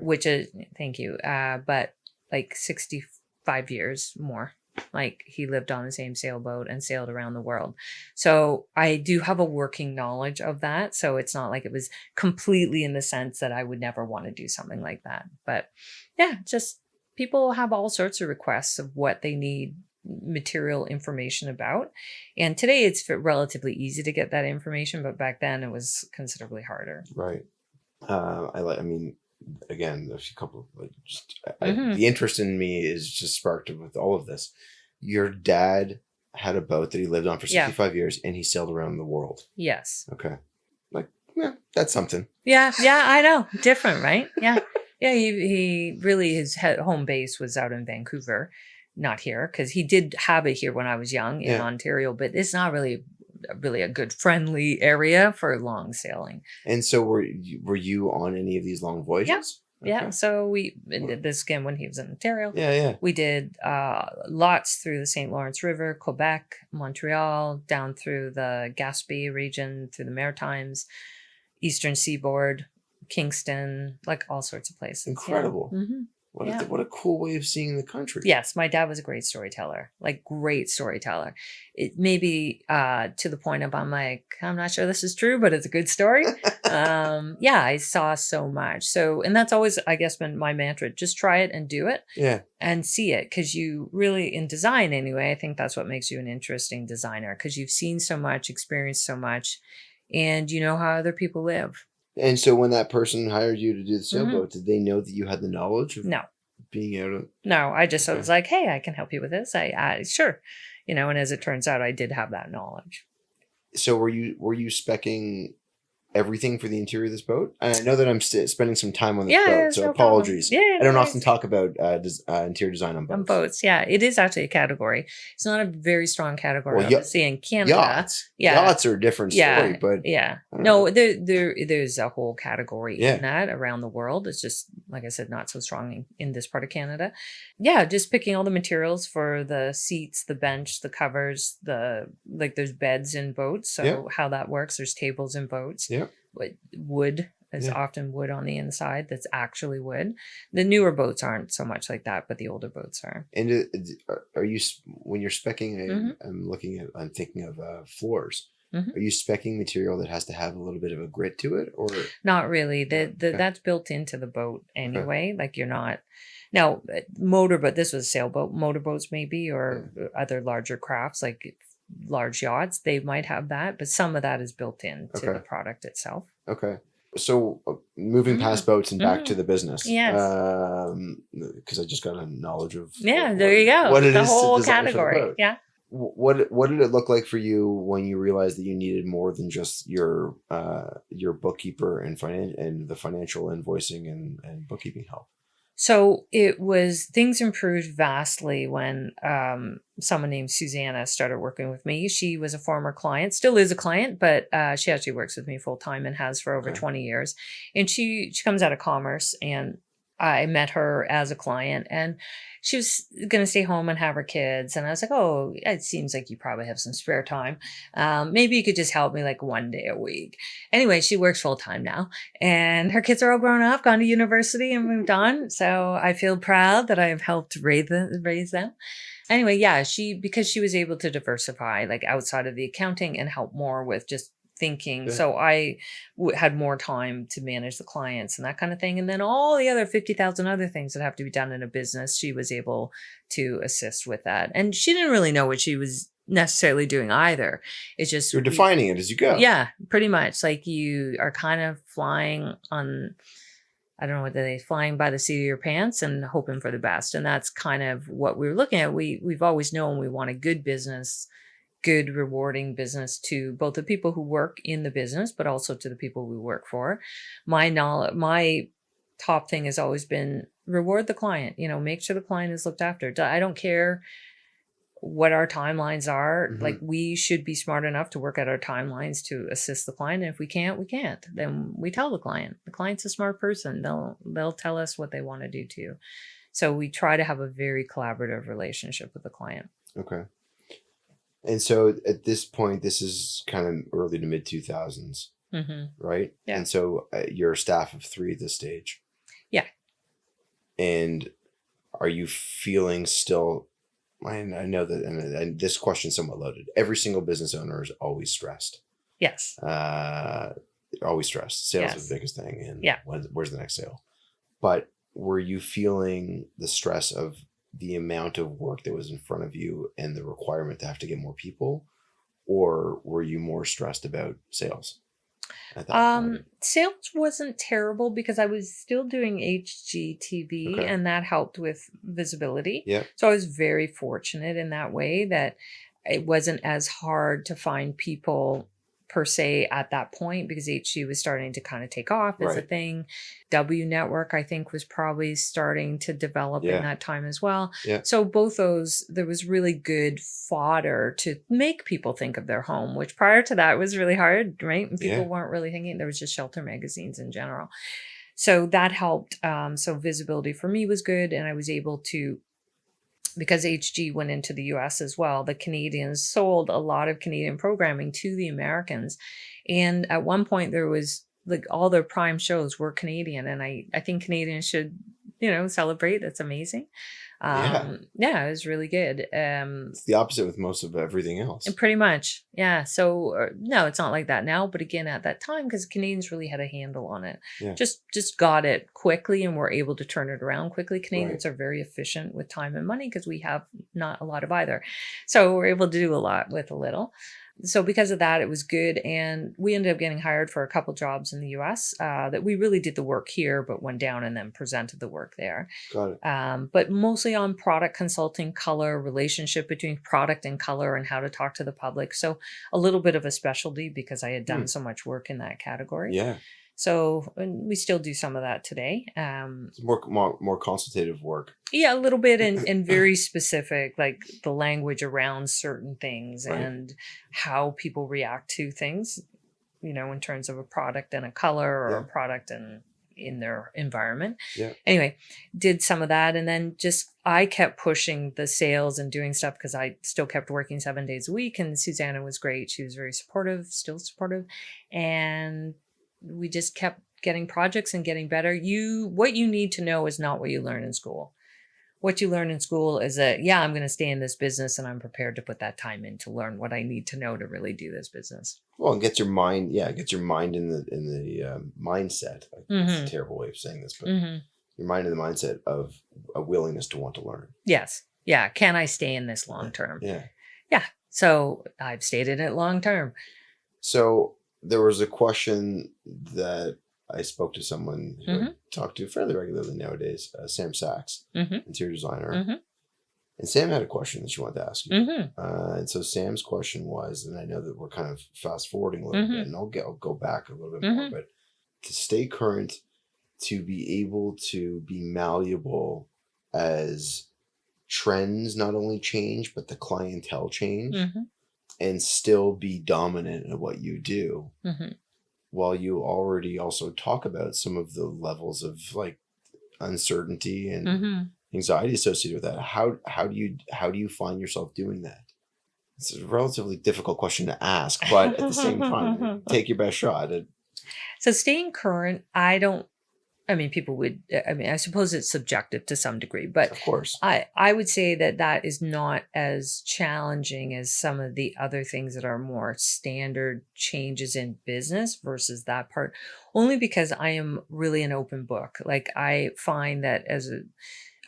which is, thank you. But like 65 years more, like he lived on the same sailboat and sailed around the world. So I do have a working knowledge of that. So it's not like it was completely in the sense that I would never want to do something like that. But yeah, just people have all sorts of requests of what they need material information about, and today it's relatively easy to get that information, but back then it was considerably harder. Right. I mean, again, there's a couple of the interest in me is just sparked with all of this. Your dad had a boat that he lived on for 65 years and he sailed around the world. Yes. Okay. Like, yeah, that's something. Yeah, I know. Different, right? Yeah. Yeah, he really, his home base was out in Vancouver. Not here, because he did have it here when I was young in Ontario, but it's not really a good friendly area for long sailing. And so were you on any of these long voyages? Yeah. Okay. So we did this again when he was in Ontario. Yeah. We did lots through the St. Lawrence River, Quebec, Montreal, down through the Gaspé region, through the Maritimes, Eastern Seaboard, Kingston, like all sorts of places. Incredible. Yeah. What a cool way of seeing the country. Yes, my dad was a great storyteller, like great storyteller. It may be to the point of I'm like, I'm not sure this is true, but it's a good story. I saw so much. So, and that's always, I guess, been my mantra. Just try it and do it. Yeah. And see it. Because you really, in design anyway, I think that's what makes you an interesting designer. Because you've seen so much, experienced so much, and you know how other people live. And so when that person hired you to do the sailboat, did they know that you had the knowledge of being able to? No, I just was like, hey, I can help you with this. I sure. And as it turns out, I did have that knowledge. So were you speccing everything for the interior of this boat? And I know that I'm spending some time on this Yeah, boat, it's so no problem. apologies. Yeah, I don't no often worries. talk about interior design on boats. On boats, yeah, it is actually a category. It's not a very strong category, Well, obviously, in Canada. Yachts. Yeah. Yachts are a different story, Yeah, but yeah. I don't No, know. there's a whole category Yeah. in that around the world. It's just, like I said, not so strong in this part of Canada. Yeah, just picking all the materials for the seats, the bench, the covers, there's beds in boats. So Yeah. how that works, there's tables in boats. Yeah. Wood is Yeah. often wood on the inside. That's actually wood. The newer boats aren't so much like that, but the older boats are. And are you, when you're specking, Mhm. I'm thinking of floors. Mhm. Are you specking material that has to have a little bit of a grit to it, or? Not really. Okay. That's built into the boat anyway. Like you're not now motorboat. This was a sailboat. Motorboats maybe, or other larger crafts like large yachts. They might have that, but some of that is built into the Okay. product itself. Okay. So moving past boats and back to the business. Yes. Because I just got a knowledge of there you go. what it the is whole to design category. for the boat. Yeah. What did it look like for you when you realized that you needed more than just your bookkeeper and the financial invoicing and bookkeeping help? So things improved vastly when someone named Susanna started working with me. She was a former client, still is a client, but she actually works with me full time and has for over 20 years. And she comes out of commerce, and I met her as a client, and she was going to stay home and have her kids. And I was like, oh, it seems like you probably have some spare time. Maybe you could just help me like one day a week. Anyway, she works full time now, and her kids are all grown up, gone to university and moved on. So I feel proud that I have helped raise them. Anyway, yeah, because she was able to diversify like outside of the accounting and help more with just thinking. Yeah. So I had more time to manage the clients and that kind of thing. And then all the other 50,000 other things that have to be done in a business, she was able to assist with that. And she didn't really know what she was necessarily doing either. It's just you're defining it as you go. Yeah, pretty much. Like you are kind of flying on, I don't know what they flying by the seat of your pants and hoping for the best. And that's kind of what we were looking at. We've always known we want a good business, good rewarding business to both the people who work in the business, but also to the people we work for. My top thing has always been reward the client, make sure the client is looked after. I don't care what our timelines are. Mhm. Like we should be smart enough to work at our timelines to assist the client. And if we can't, we can't. Then we tell the client's a smart person. They'll tell us what they want to do too. So we try to have a very collaborative relationship with the client. Okay. And so at this point, this is kind of early to mid 2000s, right? Yeah. And so you're a staff of 3 at this stage. Yeah. And are you feeling still? And I know that, and this question is somewhat loaded. Every single business owner is always stressed. Yes. Always stressed. Sales is the biggest thing. And where's the next sale? But were you feeling the stress of the amount of work that was in front of you and the requirement to have to get more people, or were you more stressed about sales at that point? Sales wasn't terrible because I was still doing HGTV and that helped with visibility. Yeah. So I was very fortunate in that way that it wasn't as hard to find people per se at that point because HG was starting to kind of take off as a thing. W Network, I think, was probably starting to develop in that time as well. Yeah. So both those, there was really good fodder to make people think of their home, which prior to that was really hard, right? And people weren't really thinking. There was just shelter magazines in general. So that helped. So visibility for me was good. And I was able to, because HG went into the US as well, the Canadians sold a lot of Canadian programming to the Americans. And at one point there was like all their prime shows were Canadian. And I think Canadians should, celebrate. That's amazing. It was really good. It's the opposite with most of everything else. Pretty much. Yeah. So no, it's not like that now. But again, at that time, because Canadians really had a handle on it, just got it quickly and were able to turn it around quickly. Canadians are very efficient with time and money because we have not a lot of either. So we're able to do a lot with a little. So because of that, it was good. And we ended up getting hired for a couple jobs in the US that we really did the work here, but went down and then presented the work there. Got it. But mostly on product consulting, color, relationship between product and color, and how to talk to the public. So a little bit of a specialty because I had done so much work in that category. Yeah. So and we still do some of that today. It's more consultative work. Yeah, a little bit and very specific, like the language around certain things Right. and how people react to things, in terms of a product and a color or a product and in their environment. Yeah. Anyway, did some of that. And then just I kept pushing the sales and doing stuff because I still kept working 7 days a week. And Susanna was great. She was very supportive, still supportive. And we just kept getting projects and getting better. What you need to know is not what you learn in school. What you learn in school is that, I'm going to stay in this business and I'm prepared to put that time in to learn what I need to know to really do this business. Well, it gets your mind in the mindset. It's a terrible way of saying this, but your mind in the mindset of a willingness to want to learn. Yes. Yeah. Can I stay in this long term? Yeah. Yeah. So I've stayed in it long term. So there was a question that I spoke to someone who I talk to fairly regularly nowadays, Sam Sachs, interior designer. And Sam had a question that she wanted to ask you. And so Sam's question was, and I know that we're kind of fast forwarding a little bit, and I'll go back a little bit more, but to stay current, to be able to be malleable as trends not only change, but the clientele change, and still be dominant at what you do. While you already also talk about some of the levels of like uncertainty and anxiety associated with that, how do you find yourself doing that? It's a relatively difficult question to ask, but at the same time, take your best shot. So staying current, people would, I suppose it's subjective to some degree, but of course, I would say that is not as challenging as some of the other things that are more standard changes in business versus that part, only because I am really an open book. Like I find that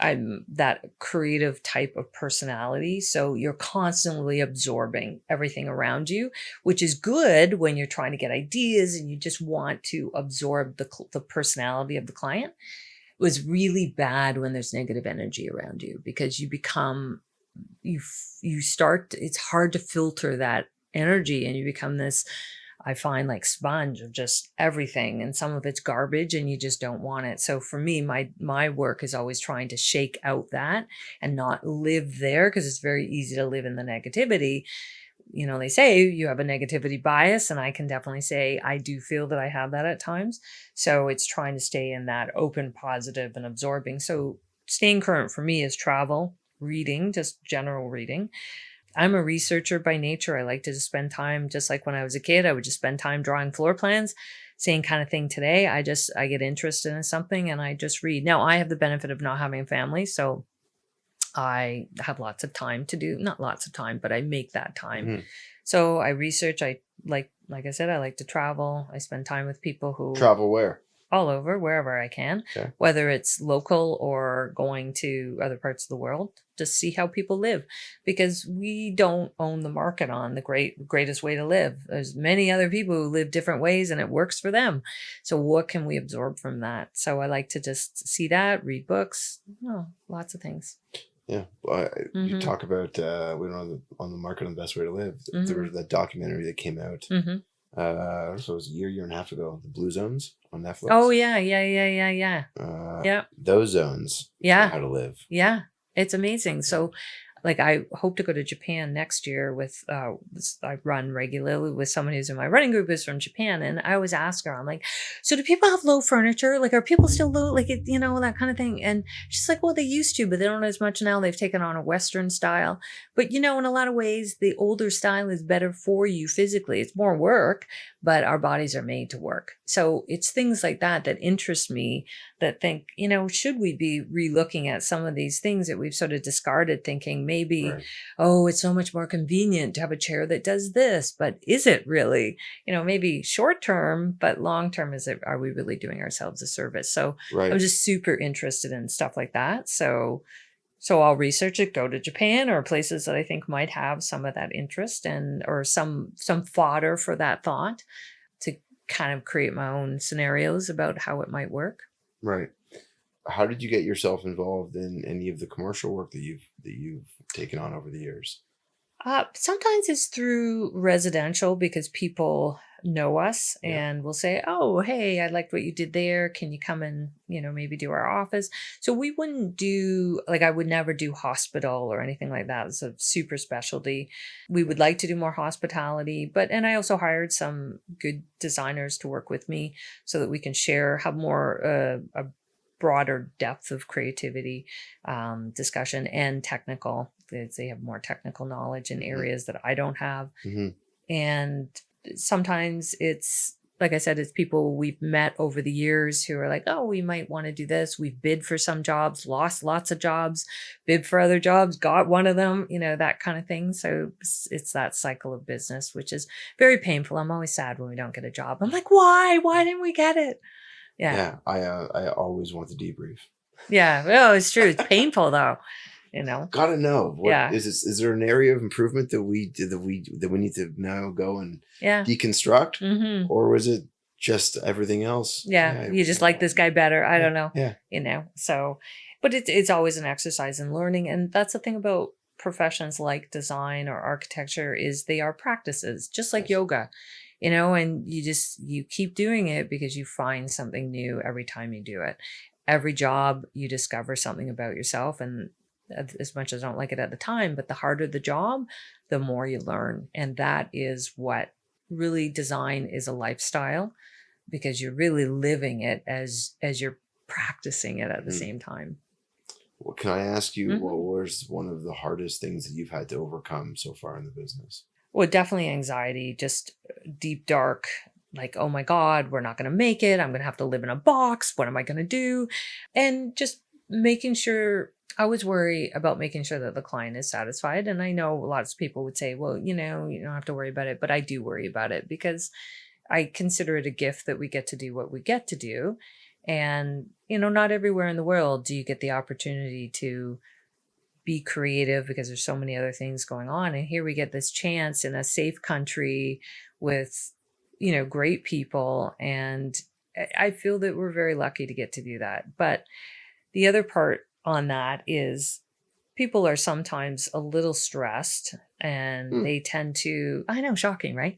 I'm that creative type of personality. So you're constantly absorbing everything around you, which is good when you're trying to get ideas and you just want to absorb the personality of the client. It was really bad when there's negative energy around you because you become, you start, it's hard to filter that energy and you become this, I find, like sponge of just everything, and some of it's garbage and you just don't want it. So for me, my work is always trying to shake out that and not live there, because it's very easy to live in the negativity. They say you have a negativity bias, and I can definitely say I do feel that I have that at times. So it's trying to stay in that open, positive, and absorbing. So staying current for me is travel, reading, just general reading. I'm a researcher by nature. I like to just spend time, just like when I was a kid, I would just spend time drawing floor plans. Same kind of thing today. I get interested in something and I just read. Now I have the benefit of not having a family, so I have lots of time to do, not lots of time, but I make that time. So I research. I like I said, I like to travel. I spend time with people who travel where? All over, wherever I can, whether it's local or going to other parts of the world, just see how people live, because we don't own the market on the greatest way to live. There's many other people who live different ways and it works for them. So what can we absorb from that? So I like to just see that, read books, lots of things. Yeah. Well, you talk about, we don't know on the market on the best way to live. There was that documentary that came out. So it was a year and a half ago, the Blue Zones on Netflix. Oh yeah. Yeah. Those zones. Yeah. How to live. Yeah. It's amazing. So like I hope to go to Japan next year with, I run regularly with someone who's in my running group is from Japan. And I always ask her, I'm like, so do people have low furniture? Like, are people still low? Like, that kind of thing. And she's like, well, they used to, but they don't as much now. They've taken on a Western style. But, in a lot of ways, the older style is better for you physically. It's more work, but our bodies are made to work. So it's things like that interest me, that think, should we be relooking at some of these things that we've sort of discarded, thinking maybe, it's so much more convenient to have a chair that does this, but is it really, maybe short term, but long term, are we really doing ourselves a service? So I'm just super interested in stuff like that. So So I'll research it, go to Japan or places that I think might have some of that interest and or some fodder for that thought to kind of create my own scenarios about how it might work. Right. How did you get yourself involved in any of the commercial work that you've taken on over the years? Sometimes it's through residential because people know us Yeah. and will say, "Oh, hey, I liked what you did there. Can you come and, maybe do our office?" So we wouldn't do, like, I would never do hospital or anything like that. It's a super specialty. We would like to do more hospitality, and I also hired some good designers to work with me so that we can have more, a broader depth of creativity, discussion and technical. They have more technical knowledge in areas that I don't have. Mm-hmm. And sometimes it's, like I said, it's people we've met over the years who are like, oh, we might want to do this. We've bid for some jobs, lost lots of jobs, bid for other jobs, got one of them, that kind of thing. So it's that cycle of business, which is very painful. I'm always sad when we don't get a job. I'm like, why? Why didn't we get it? Yeah. I always want to debrief. Yeah. Well, it's true. It's painful though. Gotta know what Yeah. is this? Is there an area of improvement that we need to now go and Yeah. deconstruct, Mm-hmm. or was it just everything else? Yeah. You just like this guy better. I don't know. Yeah. So, but it's always an exercise in learning. And that's the thing about professions like design or architecture is they are practices, just like Yes. yoga, and you keep doing it because you find something new every time you do it. Every job you discover something about yourself. And as much as I don't like it at the time, but the harder the job, the more you learn. And that is what really design is, a lifestyle, because you're really living it as you're practicing it at the same time. Well, can I ask you, Mhm. what was one of the hardest things that you've had to overcome so far in the business? Well, definitely anxiety, just deep, dark, like, oh my God, we're not going to make it. I'm going to have to live in a box. What am I going to do? And just making sure, I always worry about making sure that the client is satisfied. And I know lots of people would say, well, you don't have to worry about it, but I do worry about it because I consider it a gift that we get to do what we get to do. And, not everywhere in the world do you get the opportunity to be creative because there's so many other things going on. And here we get this chance in a safe country with, great people. And I feel that we're very lucky to get to do that. But the other part on that is people are sometimes a little stressed and they tend to, I know, shocking, right?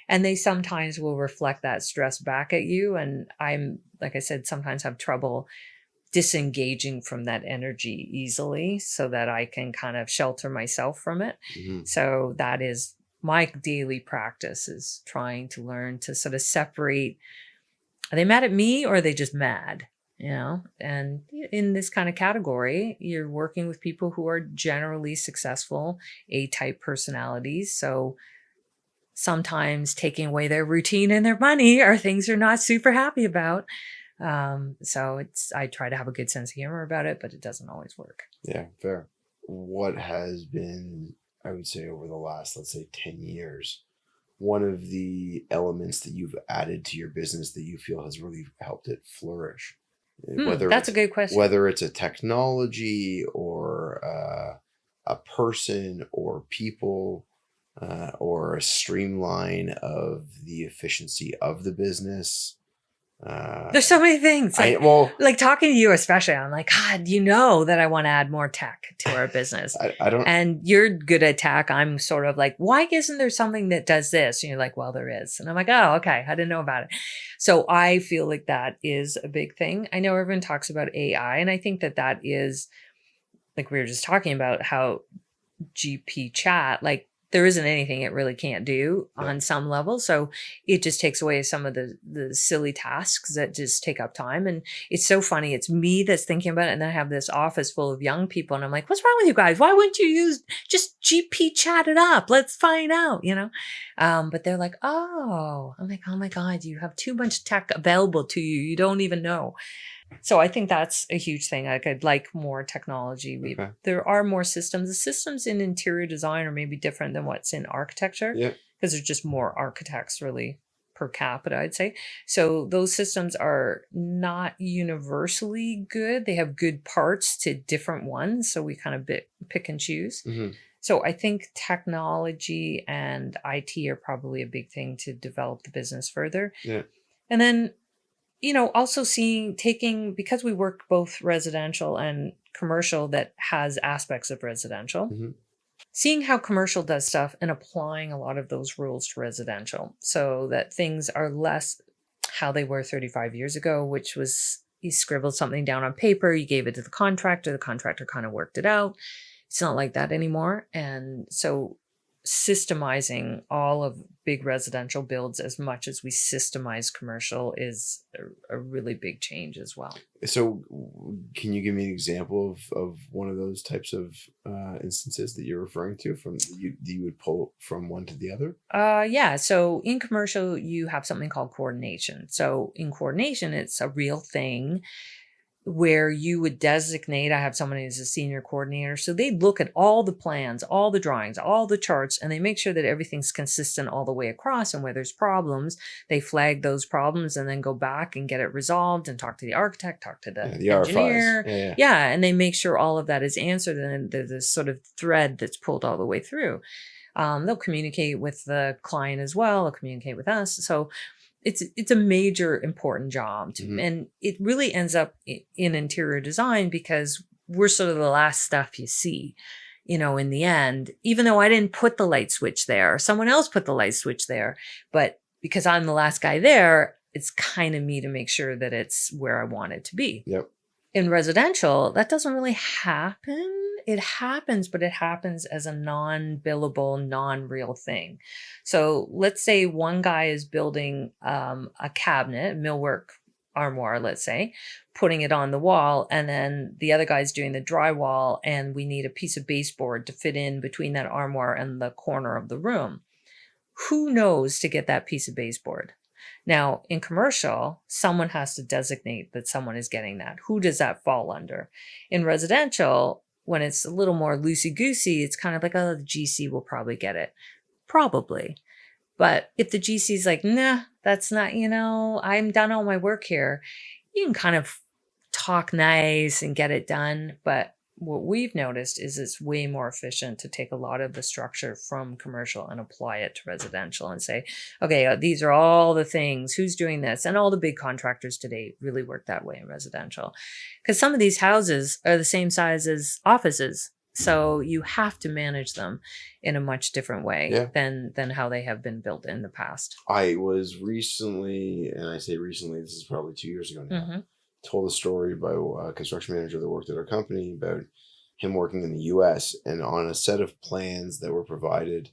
And they sometimes will reflect that stress back at you. And I'm, like I said, sometimes have trouble disengaging from that energy easily so that I can kind of shelter myself from it. Mm-hmm. So that is my daily practice, is trying to learn to sort of separate, are they mad at me or are they just mad? And in this kind of category, you're working with people who are generally successful, A-type personalities. So sometimes taking away their routine and their money are things they're not super happy about. So I try to have a good sense of humor about it, but it doesn't always work. Yeah, fair. What has been, I would say, over the last, let's say, 10 years, one of the elements that you've added to your business that you feel has really helped it flourish? That's a good question. Whether it's a technology or a person or people or a streamline of the efficiency of the business. There's so many things. Like talking to you especially, I'm like, God, that I want to add more tech to our business. I don't. And you're good at tech. I'm sort of like, why isn't there something that does this? And you're like, well, there is. And I'm like, oh, okay. I didn't know about it. So I feel like that is a big thing. I know everyone talks about AI, and I think that is, like we were just talking about, how GP chat, like, there isn't anything it really can't do on some level. So it just takes away some of the silly tasks that just take up time. And it's so funny. It's me that's thinking about it. And then I have this office full of young people. And I'm like, what's wrong with you guys? Why wouldn't you just GP chat it up? Let's find out, But they're like, oh, I'm like, oh my God, you have too much tech available to you. You don't even know. So I think that's a huge thing. Like, I'd like more technology. There are more systems. The systems in interior design are maybe different than what's in architecture. Yeah. Because there's just more architects really per capita, I'd say. So those systems are not universally good. They have good parts to different ones. So we kind of pick and choose. Mm-hmm. So I think technology and IT are probably a big thing to develop the business further. Yeah. And then, also because we work both residential and commercial that has aspects of residential, Mm-hmm. seeing how commercial does stuff and applying a lot of those rules to residential so that things are less how they were 35 years ago, which was you scribbled something down on paper, you gave it to the contractor kind of worked it out. It's not like that anymore. And so systemizing all of big residential builds as much as we systemize commercial is a really big change as well. So can you give me an example of one of those types of instances that you're referring to you would pull from one to the other? Yeah. So in commercial, you have something called coordination. So in coordination, it's a real thing where you would designate, I have someone who's a senior coordinator. So they look at all the plans, all the drawings, all the charts, and they make sure that everything's consistent all the way across. And where there's problems, they flag those problems and then go back and get it resolved and talk to the architect, talk to the engineer. RFIs. Yeah. And they make sure all of that is answered. And there's this sort of thread that's pulled all the way through. They'll communicate with the client as well. They'll communicate with us. So it's a major important job and it really ends up in interior design because we're sort of the last stuff you see, in the end, even though I didn't put the light switch there, someone else put the light switch there, but because I'm the last guy there, it's kind of me to make sure that it's where I want it to be. Yep. In residential, that doesn't really happen. It happens, but it happens as a non-billable, non-real thing. So let's say one guy is building a cabinet, millwork armoire, let's say, putting it on the wall, and then the other guy's doing the drywall, and we need a piece of baseboard to fit in between that armoire and the corner of the room. Who knows to get that piece of baseboard? Now, in commercial, someone has to designate that someone is getting that. Who does that fall under? In residential, when it's a little more loosey-goosey, it's kind of like, oh, the GC will probably get it. Probably. But if the GC is like, nah, that's not, I'm done all my work here, you can kind of talk nice and get it done. But what we've noticed is it's way more efficient to take a lot of the structure from commercial and apply it to residential and say, okay, these are all the things, who's doing this? And all the big contractors today really work that way in residential because some of these houses are the same size as offices. So you have to manage them in a much different way than how they have been built in the past. I was recently, and I say recently, this is probably 2 years ago now, told a story by a construction manager that worked at our company about him working in the US, and on a set of plans that were provided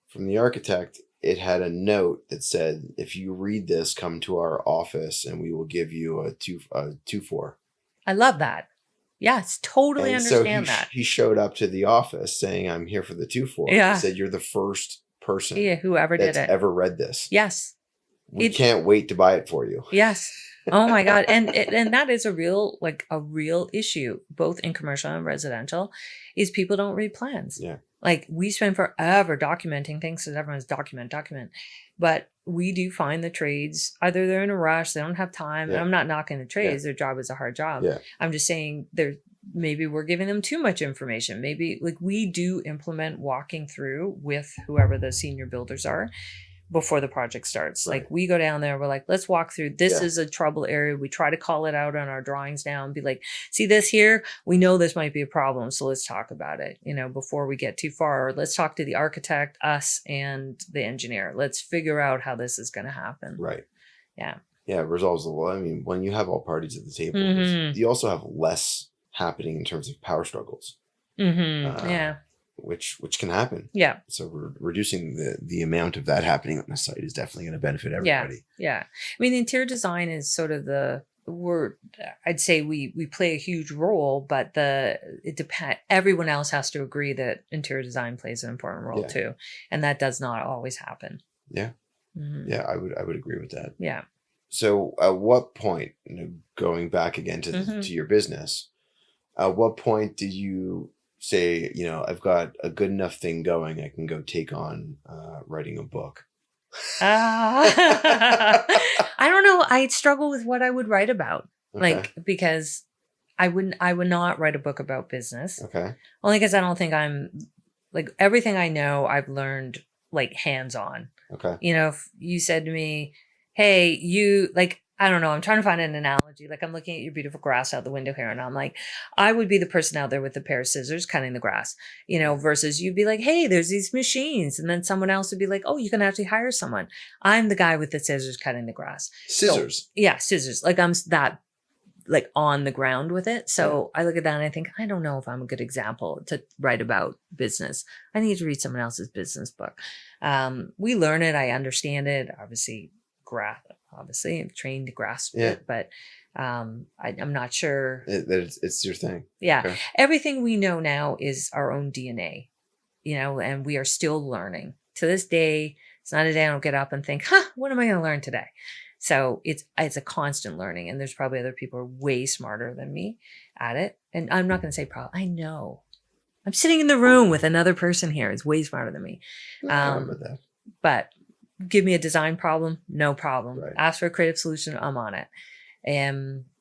from the architect, it had a note that said, if you read this, come to our office and we will give you a 2-4. I love that. Yes, totally and understand so that. He showed up to the office saying, I'm here for the 2-4. Yeah. He said, you're the first person whoever did it ever read this. Yes. We can't wait to buy it for you. Yes. Oh my God. And that is a real issue, both in commercial and residential, is people don't read plans. Yeah. Like we spend forever documenting things because everyone's document. But we do find the trades, either they're in a rush, they don't have time. Yeah. And I'm not knocking the trades. Their job is a hard job. Yeah. I'm just saying maybe we're giving them too much information. Maybe we do implement walking through with whoever the senior builders are before the project starts. Right. Like we go down there, we're like, let's walk through. This is a trouble area. We try to call it out on our drawings now and be like, see this here? We know this might be a problem. So let's talk about it, before we get too far. Or let's talk to the architect, us, and the engineer. Let's figure out how this is going to happen. Right. Yeah. Yeah. It resolves when you have all parties at the table, you also have less happening in terms of power struggles. Which can happen. Yeah. So we're reducing the amount of that happening on the site is definitely going to benefit everybody. Yeah. I mean, interior design is sort of I'd say we play a huge role, but it depends. Everyone else has to agree that interior design plays an important role too. And that does not always happen. Yeah. Yeah. I would agree with that. Yeah. So at what point, going back again to your business, at what point did you say, I've got a good enough thing going, I can go take on writing a book? I don't know. I struggle with what I would write about. Okay. Like, because I would not write a book about business. Okay. Only because I don't think I'm like everything I know, I've learned like hands on. Okay. You know, if you said to me, hey, you like, I don't know, I'm trying to find an analogy. Like I'm looking at your beautiful grass out the window here and I'm like, I would be the person out there with a pair of scissors cutting the grass, you know, versus you'd be like, hey, there's these machines. And then someone else would be like, oh, you can actually hire someone. I'm the guy with the scissors cutting the grass. Scissors. So, yeah, scissors. Like I'm that like on the ground with it. So I look at that and I think, I don't know if I'm a good example to write about business. I need to read someone else's business book. We learn it. I understand it. Obviously, I'm trained to grasp it, but I'm not sure. It's your thing. Yeah. Okay. Everything we know now is our own DNA, you know, and we are still learning. To this day, it's not a day I don't get up and think, what am I going to learn today? So it's a constant learning, and there's probably other people who are way smarter than me at it. And I'm not going to say probably. I know. I'm sitting in the room with another person here who's way smarter than me. I remember that. But give me a design problem, no problem. Right. Ask for a creative solution, I'm on it.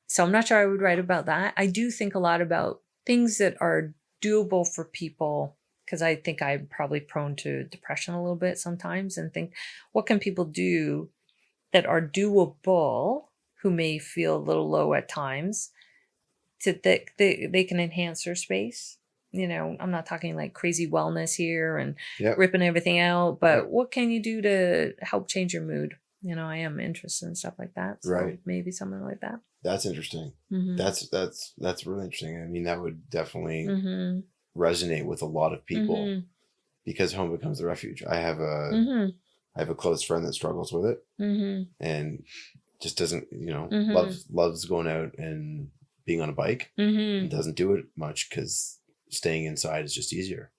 So I'm not sure I would write about that. I do think a lot about things that are doable for people, because I think I'm probably prone to depression a little bit sometimes, and think, what can people do that are doable, who may feel a little low at times, that they can enhance their space. You know, I'm not talking like crazy wellness here and ripping everything out, but what can you do to help change your mood? You know, I am interested in stuff like that. So maybe something like that. That's interesting. Mm-hmm. That's really interesting. I mean, that would definitely resonate with a lot of people, because home becomes the refuge. I have a close friend that struggles with it, and just doesn't, you know, loves going out and being on a bike, and doesn't do it much because staying inside is just easier.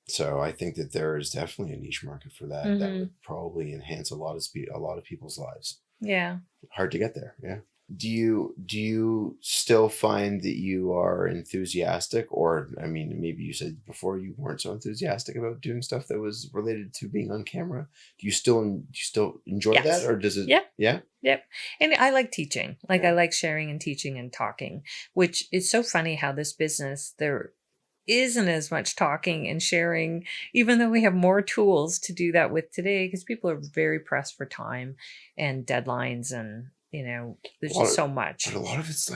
So I think that there is definitely a niche market for that. That would probably enhance a lot of people's lives. Yeah. Hard to get there. Yeah. Do you still find that you are enthusiastic, or I mean, maybe you said before you weren't so enthusiastic about doing stuff that was related to being on camera? Do you still enjoy that, or does it? Yeah. And I like teaching. Like I like sharing and teaching and talking, which is so funny how this business, there isn't as much talking and sharing, even though we have more tools to do that with today, because people are very pressed for time and deadlines, and you know, there's just so much. But a lot of it's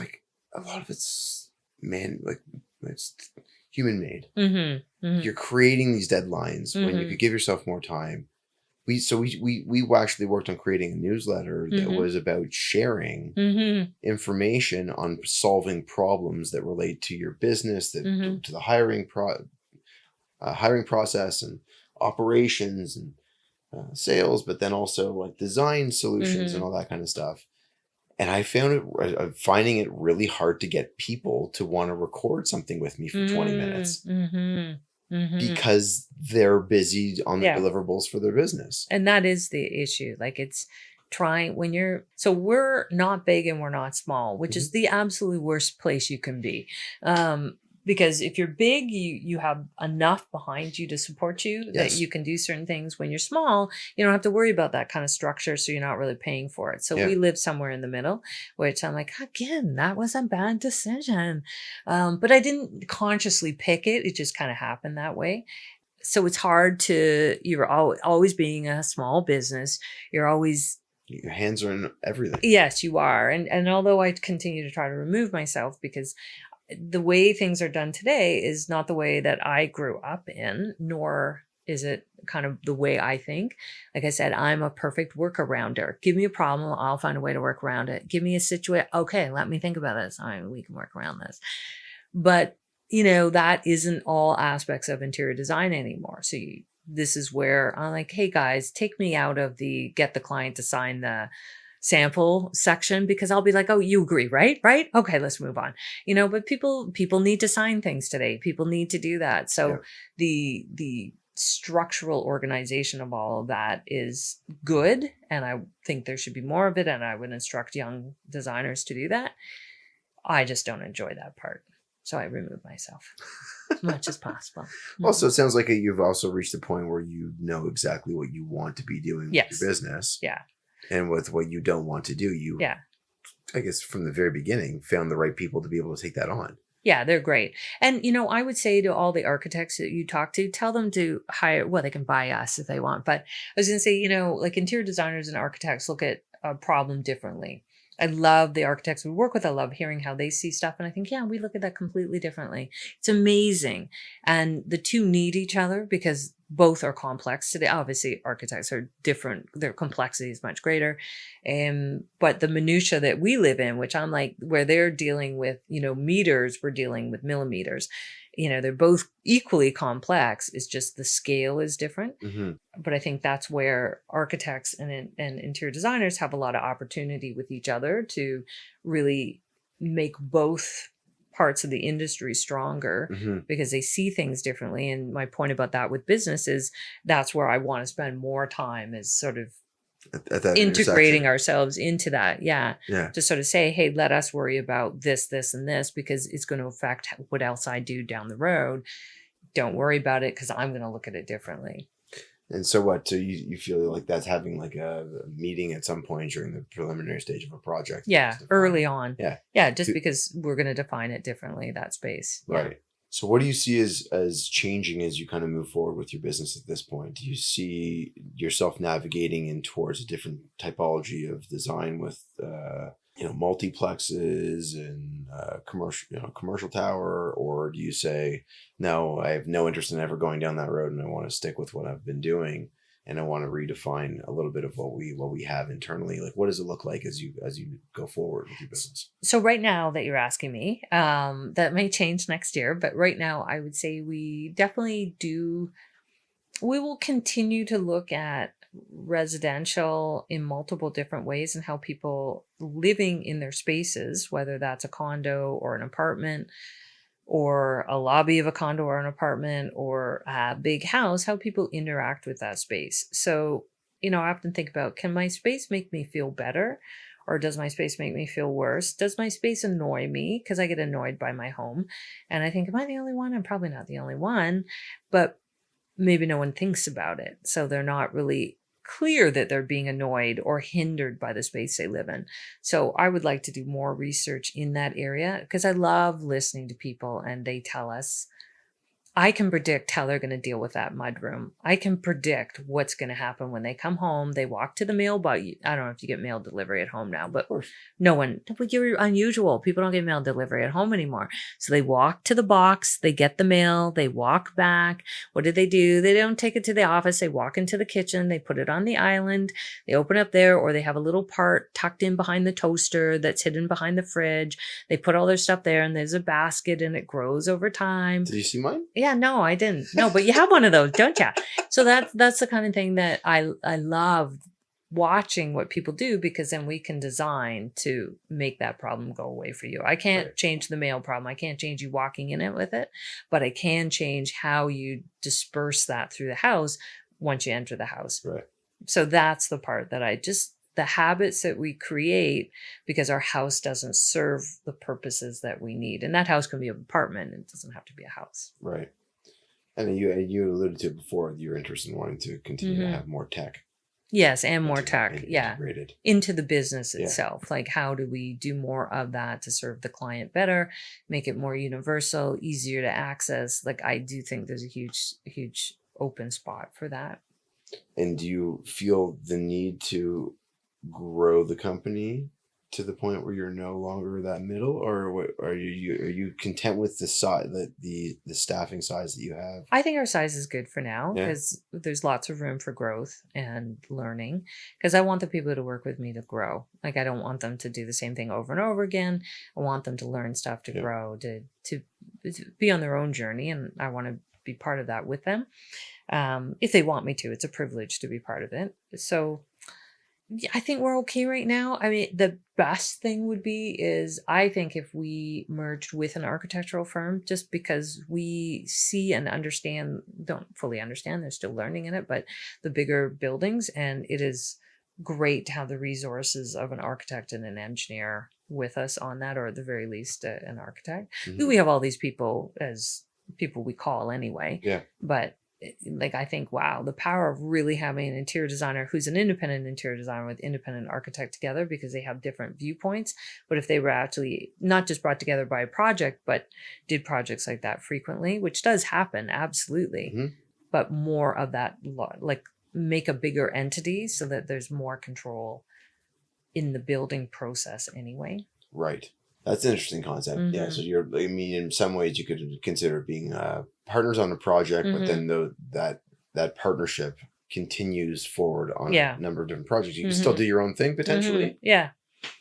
it's human made. You're creating these deadlines when you could give yourself more time. We actually worked on creating a newsletter that was about sharing information on solving problems that relate to your business, to the hiring process and operations and sales, but then also like design solutions and all that kind of stuff. And I finding it really hard to get people to want to record something with me for 20 minutes. Because they're busy on the deliverables for their business. And that is the issue. Like it's trying so we're not big and we're not small, which is the absolute worst place you can be. Because if you're big, you have enough behind you to support you that you can do certain things. When you're small, you don't have to worry about that kind of structure, so you're not really paying for it. So we live somewhere in the middle, which I'm like, again, that was a bad decision. But I didn't consciously pick it. It just kind of happened that way. So it's hard you're always being a small business. You're always... Your hands are in everything. Yes, you are. And although I continue to try to remove myself, because the way things are done today is not the way that I grew up in, nor is it kind of the way I think. Like I said, I'm a perfect workarounder. Give me a problem, I'll find a way to work around it. Give me a situation. Okay, let me think about this. All right, we can work around this. But, you know, that isn't all aspects of interior design anymore. So this is where I'm like, hey guys, take me out of get the client to sign the sample section, because I'll be like, oh, you agree, right? Okay, let's move on. You know, but people need to sign things today. People need to do that. So the structural organization of all of that is good. And I think there should be more of it. And I would instruct young designers to do that. I just don't enjoy that part. So I remove myself as much as possible. Also, it sounds like you've also reached a point where you know exactly what you want to be doing Yes. with your business. Yeah. And with what you don't want to do, you, I guess from the very beginning, found the right people to be able to take that on. Yeah, they're great. And, I would say to all the architects that you talk to, tell them to hire, well, they can buy us if they want. But I was going to say, like interior designers and architects look at a problem differently. I love the architects we work with. I love hearing how they see stuff. And I think, we look at that completely differently. It's amazing. And the two need each other because both are complex today. Obviously, architects are different. Their complexity is much greater. But the minutia that we live in, which I'm like, where they're dealing with, meters, we're dealing with millimeters. They're both equally complex. It's just the scale is different. Mm-hmm. But I think that's where architects and interior designers have a lot of opportunity with each other to really make both parts of the industry stronger because they see things differently. And my point about that with business is that's where I want to spend more time is sort of at that integrating ourselves into that. Yeah. Yeah. To sort of say, hey, let us worry about this, this, and this, because it's going to affect what else I do down the road. Don't worry about it because I'm going to look at it differently. And so what? So you feel like that's having like a meeting at some point during the preliminary stage of a project? Yeah, early on. Yeah. Yeah, just because we're going to define it differently, that space. Yeah. Right. So what do you see as changing as you kind of move forward with your business at this point? Do you see yourself navigating in towards a different typology of design with multiplexes and commercial tower, or do you say, no, I have no interest in ever going down that road and I want to stick with what I've been doing and I want to redefine a little bit of what we have internally? Like, what does it look like as you go forward with your business? So right now that you're asking me, that may change next year, but right now I would say we definitely do. We will continue to look at residential in multiple different ways and how people living in their spaces, whether that's a condo or an apartment or a lobby of a condo or an apartment or a big house, how people interact with that space. So, I often think about, can my space make me feel better? Or does my space make me feel worse? Does my space annoy me? Because I get annoyed by my home. And I think, am I the only one? I'm probably not the only one. But maybe no one thinks about it. So they're not really clear that they're being annoyed or hindered by the space they live in. So I would like to do more research in that area because I love listening to people and they tell us, I can predict how they're going to deal with that mudroom. I can predict what's going to happen when they come home. They walk to the mailbox. I don't know if you get mail delivery at home now, but no one, you're unusual. People don't get mail delivery at home anymore. So they walk to the box, they get the mail, they walk back. What do? They don't take it to the office. They walk into the kitchen, they put it on the island, they open up there, or they have a little part tucked in behind the toaster that's hidden behind the fridge. They put all their stuff there and there's a basket and it grows over time. Did you see mine? Yeah, no, I didn't. No, but you have one of those, don't you? So that's the kind of thing that I love watching what people do, because then we can design to make that problem go away for you. I can't change the mail problem. I can't change you walking in it with it, but I can change how you disperse that through the house once you enter the house. Right. So that's the part that the habits that we create because our house doesn't serve the purposes that we need. And that house can be an apartment. It doesn't have to be a house. Right. And you alluded to before your interest in wanting to continue to have more tech. Yes, and more tech. Integrated. Into the business itself. Like, how do we do more of that to serve the client better, make it more universal, easier to access? Like, I do think there's a huge open spot for that. And do you feel the need to grow the company to the point where you're no longer that middle, or what, are you content with the size, the staffing size that you have? I think our size is good for now because there's lots of room for growth and learning, because I want the people to work with me to grow. Like, I don't want them to do the same thing over and over again. I want them to learn stuff, to grow, to be on their own journey, and I want to be part of that with them. If they want me to, it's a privilege to be part of it. So I think we're okay right now. I mean, the best thing would be I think if we merged with an architectural firm, just because we see and don't fully understand, they're still learning in it, but the bigger buildings, and it is great to have the resources of an architect and an engineer with us on that, or at the very least an architect. Mhm. We have all these people as people we call anyway. Yeah. But like, I think, wow, the power of really having an interior designer who's an independent interior designer with independent architect together, because they have different viewpoints. But if they were actually not just brought together by a project, but did projects like that frequently, which does happen, absolutely. Mhm. But more of that, like, make a bigger entity so that there's more control in the building process anyway. Right. That's an interesting concept. Mm-hmm. Yeah. So I mean, in some ways you could consider being partners on a project, Mm-hmm. but then that partnership continues forward on Yeah. a number of different projects. You can Mm-hmm. still do your own thing potentially. Mm-hmm. Yeah.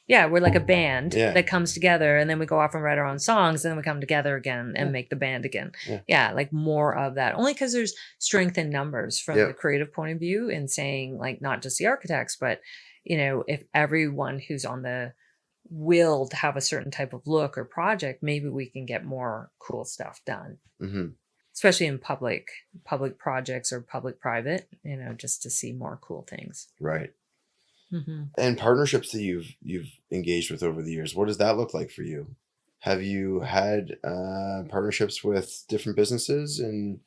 Yeah, we're like a band Yeah. that comes together, and then we go off and write our own songs, and then we come together again and make the band again. Yeah, like more of that. Only because there's strength in numbers from the creative point of view, in saying, like, not just the architects, but, you know, if everyone who's on the will to have a certain type of look or project, maybe we can get more cool stuff done. Mm-hmm. Especially in public projects or public-private, you know, just to see more cool things. Right. Mm-hmm. And partnerships that you've engaged with over the years, what does that look like for you? Have you had partnerships with different businesses and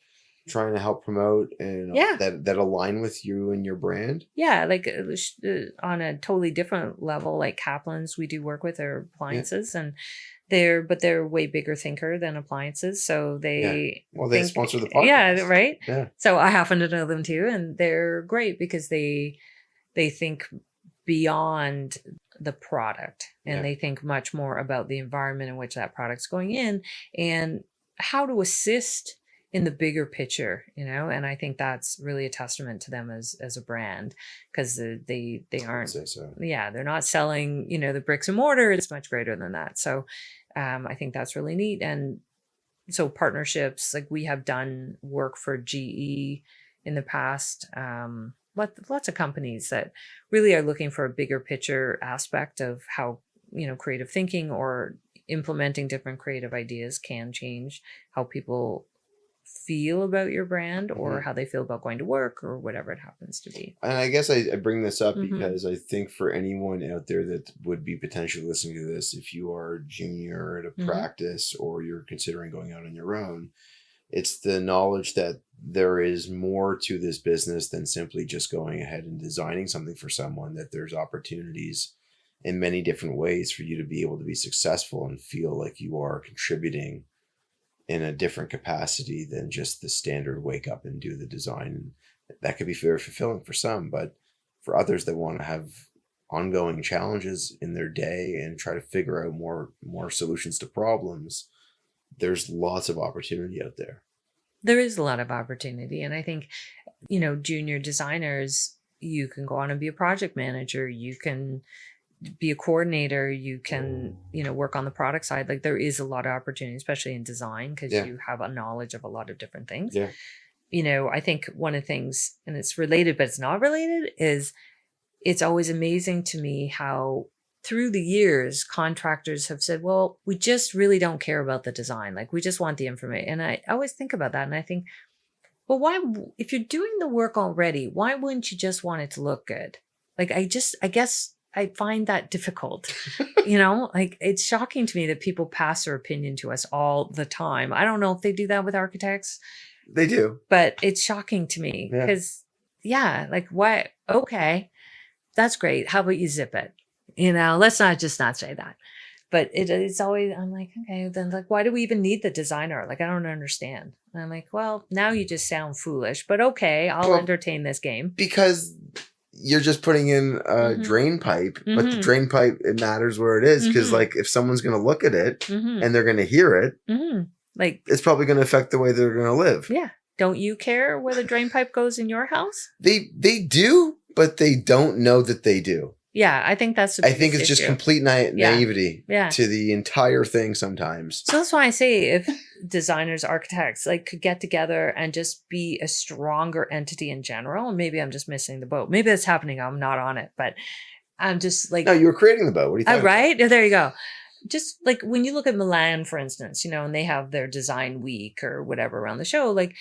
trying to help promote and that align with you and your brand? Yeah, like on a totally different level, like Kaplan's we do work with their appliances, and they're way bigger thinker than appliances. So they they sponsor the podcast. Yeah, right. Yeah. So I happen to know them too, and they're great because they think beyond the product, and they think much more about the environment in which that product's going in and how to assist in the bigger picture, you know. And I think that's really a testament to them as a brand, because they aren't, they're not selling, you know, the bricks and mortar. It's much greater than that. So I think that's really neat. And so partnerships, like we have done work for GE in the past, lots of companies that really are looking for a bigger picture aspect of how, you know, creative thinking or implementing different creative ideas can change how people feel about your brand, or how they feel about going to work, or whatever it happens to be. And I guess I bring this up because I think for anyone out there that would be potentially listening to this, if you are a junior at a practice or you're considering going out on your own, it's the knowledge that there is more to this business than simply just going ahead and designing something for someone, that there's opportunities in many different ways for you to be able to be successful and feel like you are contributing in a different capacity than just the standard wake up and do the design. That could be very fulfilling for some, but for others that want to have ongoing challenges in their day and try to figure out more solutions to problems, there's lots of opportunity out there. There is a lot of opportunity. And I think, you know, junior designers, you can go on and be a project manager, you can be a coordinator, you can, you know, work on the product side. Like there is a lot of opportunity, especially in design, because you have a knowledge of a lot of different things. Yeah. You know, I think one of the things, and it's related, but it's not related, is it's always amazing to me how through the years, contractors have said, well, we just really don't care about the design. Like we just want the information. And I always think about that. And I think, well, why, if you're doing the work already, why wouldn't you just want it to look good? Like, I guess I find that difficult, you know, like it's shocking to me that people pass their opinion to us all the time. I don't know if they do that with architects. They do. But it's shocking to me because, like why? Okay, that's great. How about you zip it? You know, let's not say that. But it's always, I'm like, okay, then like, why do we even need the designer? Like, I don't understand. And I'm like, well, now you just sound foolish, but okay, I'll entertain this game. Because you're just putting in a drain pipe, but the drain pipe, it matters where it is. Because like if someone's going to look at it and they're going to hear it, like it's probably going to affect the way they're going to live. Yeah. Don't you care where the drain pipe goes in your house? They do, but they don't know that they do. Yeah, I think that's I think it's just complete naivety to the entire thing sometimes. So that's why I say if designers, architects like could get together and just be a stronger entity in general, maybe I'm just missing the boat. Maybe that's happening. I'm not on it, but I'm just like... No, you were creating the boat. What do you think? Right? There you go. Just like when you look at Milan, for instance, you know, and they have their design week or whatever around the show, like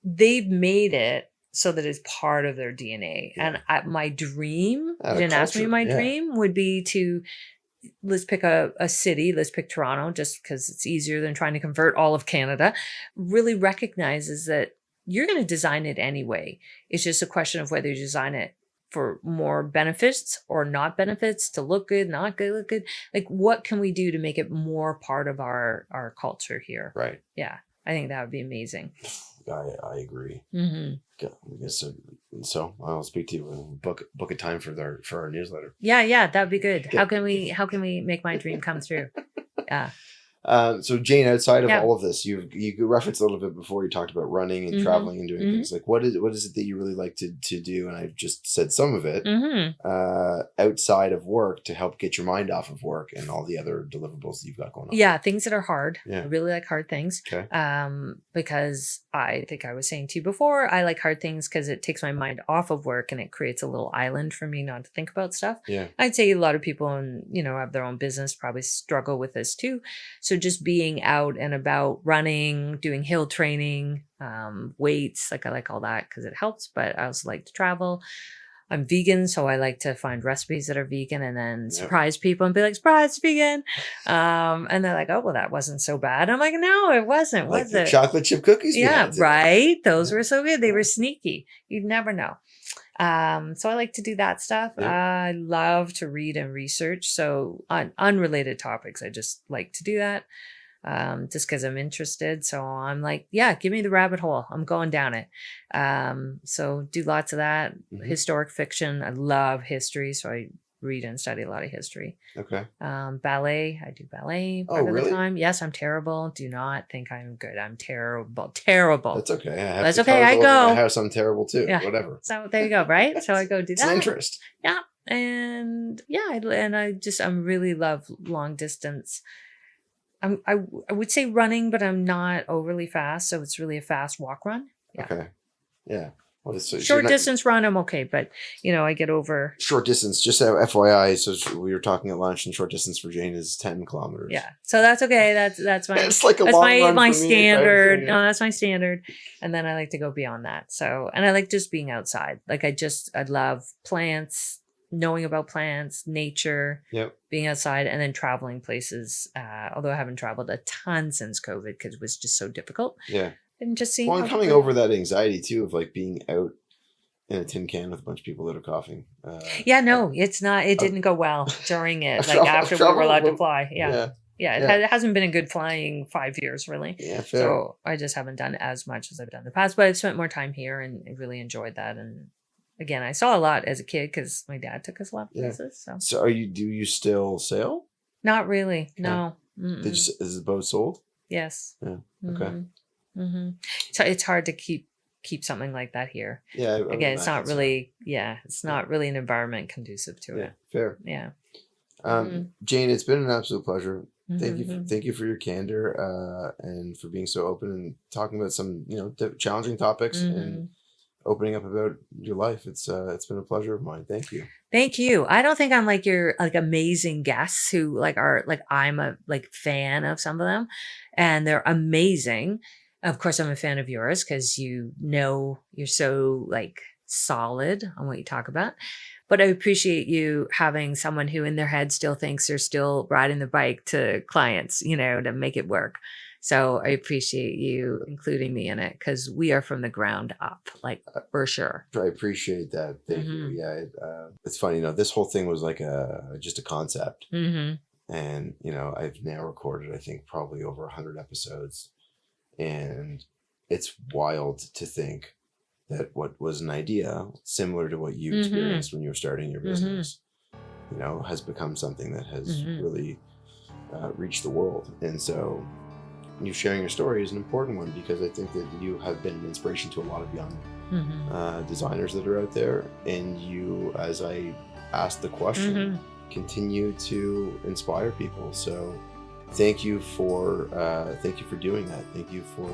they've made it so that it's part of their DNA. Yeah. And my dream, Out you of didn't ask me, culture, my yeah. dream would be to, let's pick a city, let's pick Toronto, just because it's easier than trying to convert all of Canada, really recognizes that you're going to design it anyway. It's just a question of whether you design it for more benefits or not benefits, to look good, not good, look good. Like, what can we do to make it more part of our culture here? Right. Yeah, I think that would be amazing. I agree. Mm-hmm. So I'll speak to you and book a time for our newsletter. Yeah, that'd be good. How can we make my dream come true? Yeah. So Jane, outside of Yeah. all of this, you referenced a little bit before, you talked about running and traveling and doing things. Like, what is it that you really like to do? And I've just said some of it outside of work to help get your mind off of work and all the other deliverables that you've got going on. Yeah, things that are hard. Yeah. I really like hard things. Okay. Because I think I was saying to you before, I like hard things because it takes my mind off of work and it creates a little island for me not to think about stuff. Yeah. I'd say a lot of people have their own business probably struggle with this too. So just being out and about, running, doing hill training, weights, like I like all that because it helps, but I also like to travel. I'm vegan, so I like to find recipes that are vegan and then surprise people and be like, surprise, it's vegan. And they're like, oh, well, that wasn't so bad. I'm like, no, it wasn't, like was the it? Chocolate chip cookies? Yeah, right. Those were so good. They were sneaky. You'd never know. So I like to do that stuff. Yeah. I love to read and research. So on unrelated topics, I just like to do that. Just because I'm interested. So I'm like, yeah, give me the rabbit hole. I'm going down it. So do lots of that. Historic fiction. I love history. So I read and study a lot of history. Okay. Ballet. I do ballet Oh, part of really? the time. Yes, I'm terrible. Do not think I'm good. I'm terrible. That's okay. That's okay. I go. My house, I'm terrible too. Yeah. Whatever. So there you go. Right. So I go do It's that. an interest. Yeah. And yeah, I really love long distance. I would say running, but I'm not overly fast. So it's really a fast walk run. Yeah. Okay. Yeah. Well, short distance run, I'm okay. But, I get over. Short distance, just FYI. So we were talking at lunch, and short distance for Jane is 10 kilometers. Yeah. So that's okay. That's my, it's like a that's long run my for me, standard. right? No, that's my standard. And then I like to go beyond that. So, and I like just being outside. Like I love plants, knowing about plants, nature, being outside, and then traveling places. Although I haven't traveled a ton since COVID because it was just so difficult. Yeah. And just seeing. Well, I'm coming over that anxiety too of like being out in a tin can with a bunch of people that are coughing. It's not. It didn't go well during it. Like after we were allowed to fly. Yeah. It hasn't been a good flying 5 years really. Yeah, fair. So I just haven't done as much as I've done in the past, but I've spent more time here and I really enjoyed that. And again, I saw a lot as a kid because my dad took us a lot of places. So do you still sail? Not really. No. Is the boat sold? Yes. Yeah. Okay. So it's hard to keep something like that here. Yeah. Again, it's not really. Yeah, it's not really an environment conducive to it. Fair. Yeah. Jane, it's been an absolute pleasure. Thank you for your candor and for being so open and talking about some challenging topics and opening up about your life. It's been a pleasure of mine. Thank you. Thank you. I don't think I'm like your amazing guests who are I'm a fan of some of them and they're amazing. Of course, I'm a fan of yours because you're so solid on what you talk about. But I appreciate you having someone who in their head still thinks they're still riding the bike to clients, to make it work. So I appreciate you including me in it because we are from the ground up, for sure. I appreciate that. Thank you. Yeah, it's funny. This whole thing was just a concept, and I've now recorded I think probably over 100 episodes, and it's wild to think that what was an idea similar to what you experienced when you were starting your business, has become something that has really reached the world, and so. You sharing your story is an important one because I think that you have been an inspiration to a lot of young designers that are out there, and you, as I asked the question, continue to inspire people. So, thank you for doing that. Thank you for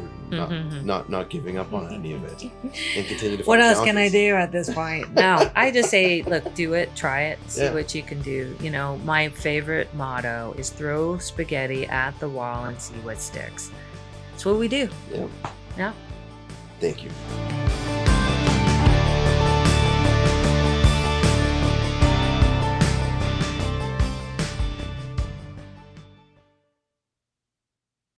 not giving up on any of it, and continue to. What else can I do at this point? No, I just say, look, do it, try it, see what you can do. My favorite motto is throw spaghetti at the wall and see what sticks. That's what we do. Yeah. Yeah. Thank you.